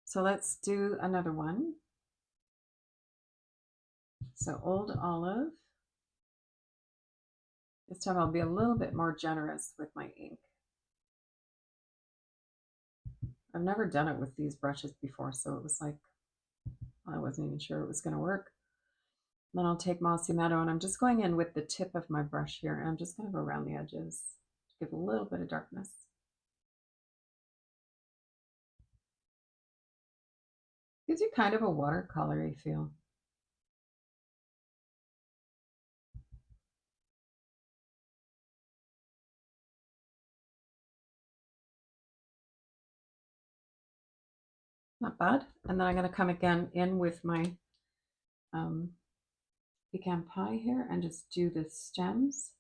So let's do another one. So Old Olive. This time I'll be a little bit more generous with my ink. I've never done it with these brushes before, so it was like, I wasn't even sure it was going to work. Then I'll take Mossy Meadow, and I'm just going in with the tip of my brush here, and I'm just going to go around the edges to give a little bit of darkness. Gives you kind of a watercolory feel. Not bad. And then I'm going to come again in with my pecan pie here and just do the stems.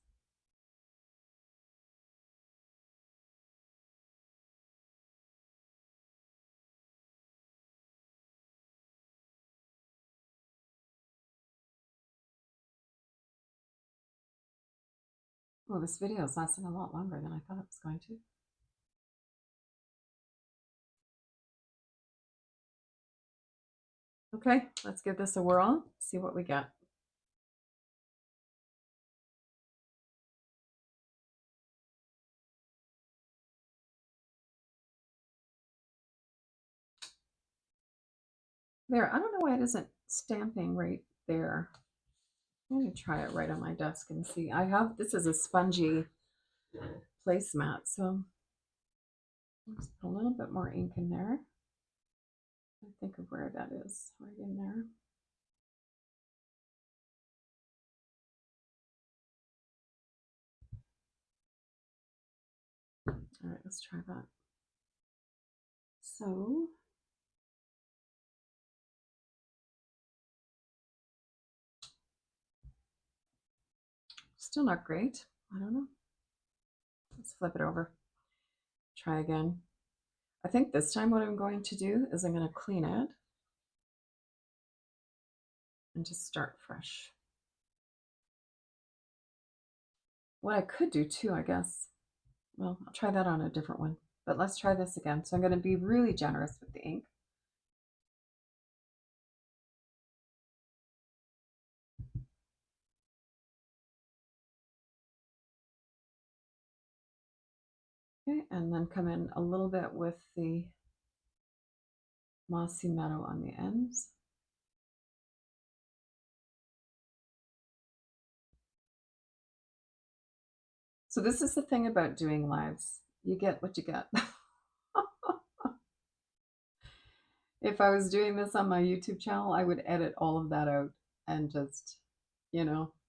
Oh, this video is lasting a lot longer than I thought it was going to. Okay, let's give this a whirl, see what we get. There, I don't know why it isn't stamping right there. I'm going to try it right on my desk and see. This is a spongy placemat, so let's put a little bit more ink in there. I think of where that is, right in there. All right, let's try that. So still not great. I don't know. Let's flip it over. Try again. I think this time what I'm going to do is I'm going to clean it and just start fresh. What I could do too, I guess, well, I'll try that on a different one, but let's try this again. So I'm going to be really generous with the ink. Okay, and then come in a little bit with the Mossy Meadow on the ends. So this is the thing about doing lives. You get what you get. If I was doing this on my YouTube channel, I would edit all of that out and just,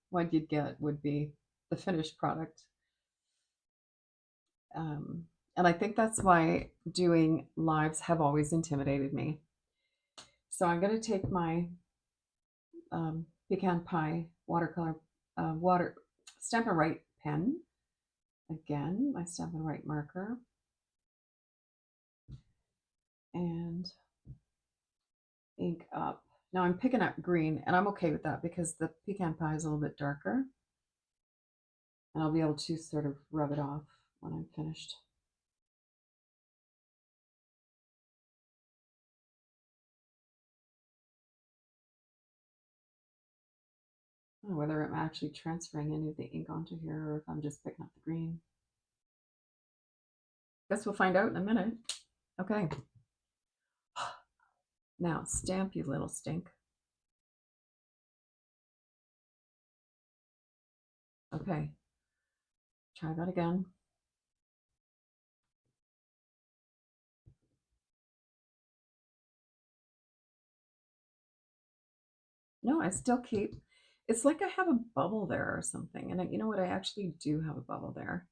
what you'd get would be the finished product. And I think that's why doing lives have always intimidated me. So I'm going to take my pecan pie watercolor Stampin' Write pen. Again, my Stampin' Write marker. And ink up. Now I'm picking up green, and I'm okay with that because the pecan pie is a little bit darker. And I'll be able to sort of rub it off when I'm finished. I don't know whether I'm actually transferring any of the ink onto here or if I'm just picking up the green. Guess we'll find out in a minute. Okay. Now stamp, you little stink. Okay. Try that again. No, I still keep. It's like I have a bubble there or something. And you know what? I actually do have a bubble there.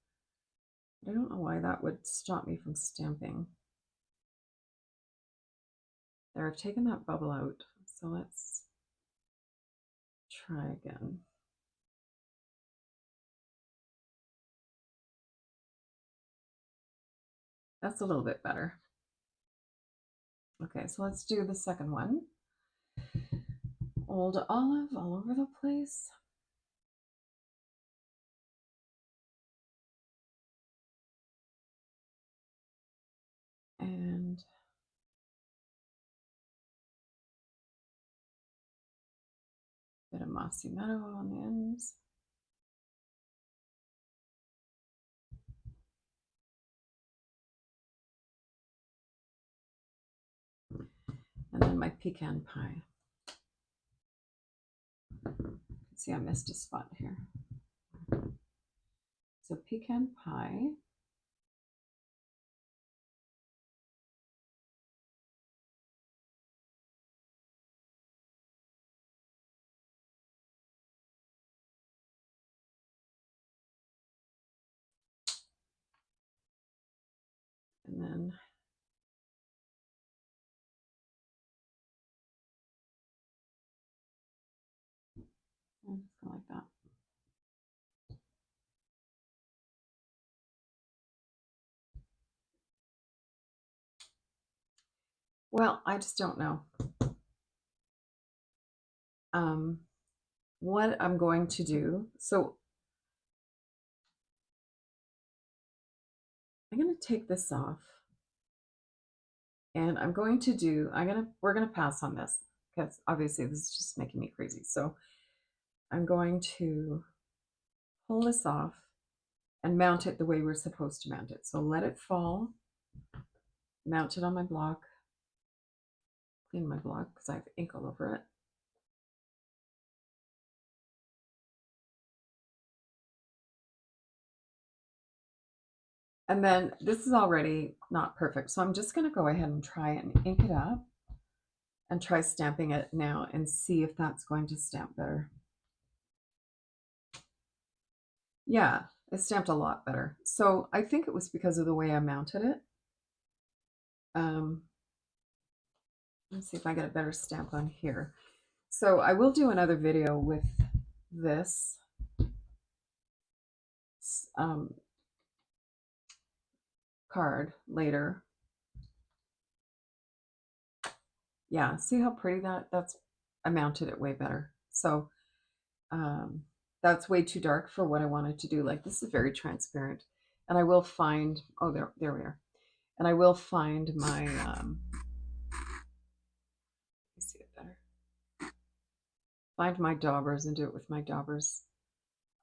But I don't know why that would stop me from stamping. There, I've taken that bubble out. So let's try again. That's a little bit better. Okay, so let's do the second one. Old olive all over the place. And a bit of mossy meadow on the ends. And then my pecan pie. See, I missed a spot here. So pecan pie. And then I'm just going like that. Well, I just don't know what I'm going to do. So I'm going to take this off, and I'm going to do. We're going to pass on this because obviously this is just making me crazy. So I'm going to pull this off and mount it the way we're supposed to mount it. So let it fall, mount it on my block, clean my block because I have ink all over it. And then this is already not perfect. So I'm just going to go ahead and try and ink it up and try stamping it now and see if that's going to stamp better. Yeah, it stamped a lot better. So I think it was because of the way I mounted it. Let's see if I get a better stamp on here. So I will do another video with this card later. Yeah, see how pretty that's, I mounted it way better. So that's way too dark for what I wanted to do. Like this is very transparent. And I will find, oh, there we are. And I will find my, let me see it better. Find my daubers and do it with my daubers.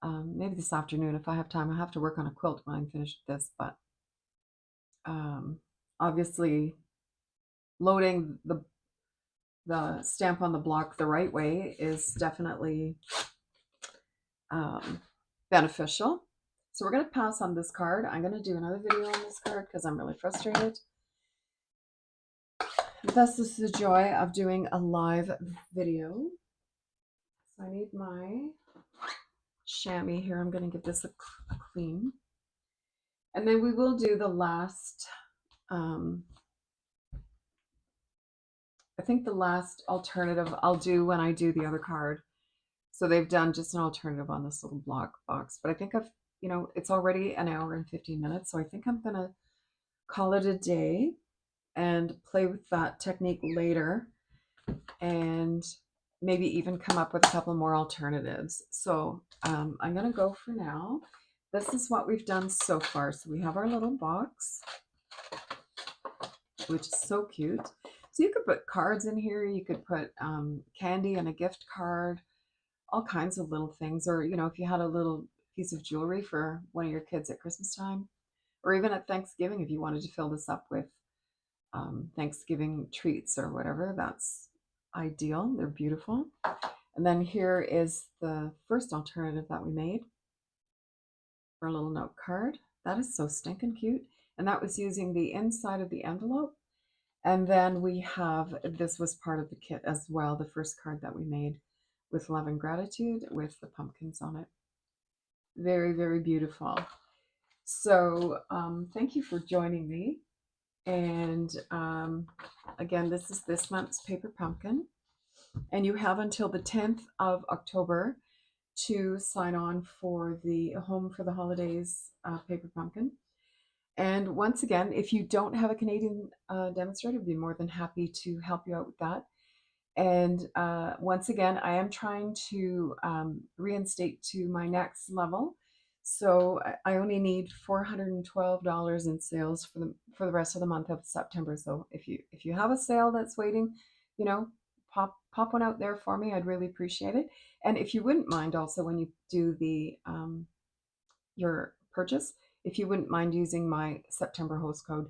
Maybe this afternoon if I have time. I have to work on a quilt when I'm finished with this, but obviously loading the stamp on the block the right way is definitely beneficial. So we're going to pass on this card. I'm going to do another video on this card because I'm really frustrated. Thus is the joy of doing a live video. So I need my chamois here. I'm going to give this a clean. And then we will do the last, I think the last alternative I'll do when I do the other card. So they've done just an alternative on this little block box. But I think I've, you know, it's already an hour and 15 minutes. So I think I'm going to call it a day and play with that technique later and maybe even come up with a couple more alternatives. So I'm going to go for now. this is what we've done so far. So we have our little box, which is so cute. So you could put cards in here. You could put candy and a gift card, all kinds of little things. Or, you know, if you had a little piece of jewelry for one of your kids at Christmas time, or even at Thanksgiving, if you wanted to fill this up with Thanksgiving treats or whatever, that's ideal. They're beautiful. And then here is the first alternative that we made for a little note card. That is so stinking cute. And that was using the inside of the envelope. And then we have, this was part of the kit as well, the first card that we made with love and gratitude with the pumpkins on it. Very, very beautiful. So thank you for joining me. And again, this is this month's paper pumpkin. And you have until the 10th of October to sign on for the Home for the Holidays paper pumpkin. And once again, if you don't have a Canadian demonstrator, I'd be more than happy to help you out with that. And once again, I am trying to reinstate to my next level. So I only need $412 in sales for the rest of the month of September. So if you have a sale that's waiting, you know, pop one out there for me. I'd really appreciate it. And if you wouldn't mind, also when you do the your purchase, if you wouldn't mind using my September host code.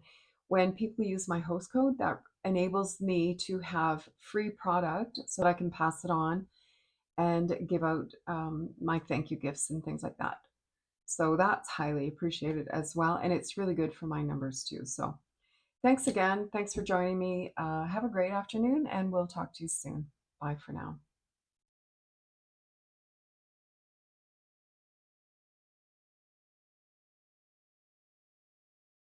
When people use my host code, that enables me to have free product so that I can pass it on and give out my thank you gifts and things like that. So that's highly appreciated as well. And it's really good for my numbers too. So thanks again. Thanks for joining me. Have a great afternoon and we'll talk to you soon. Bye for now.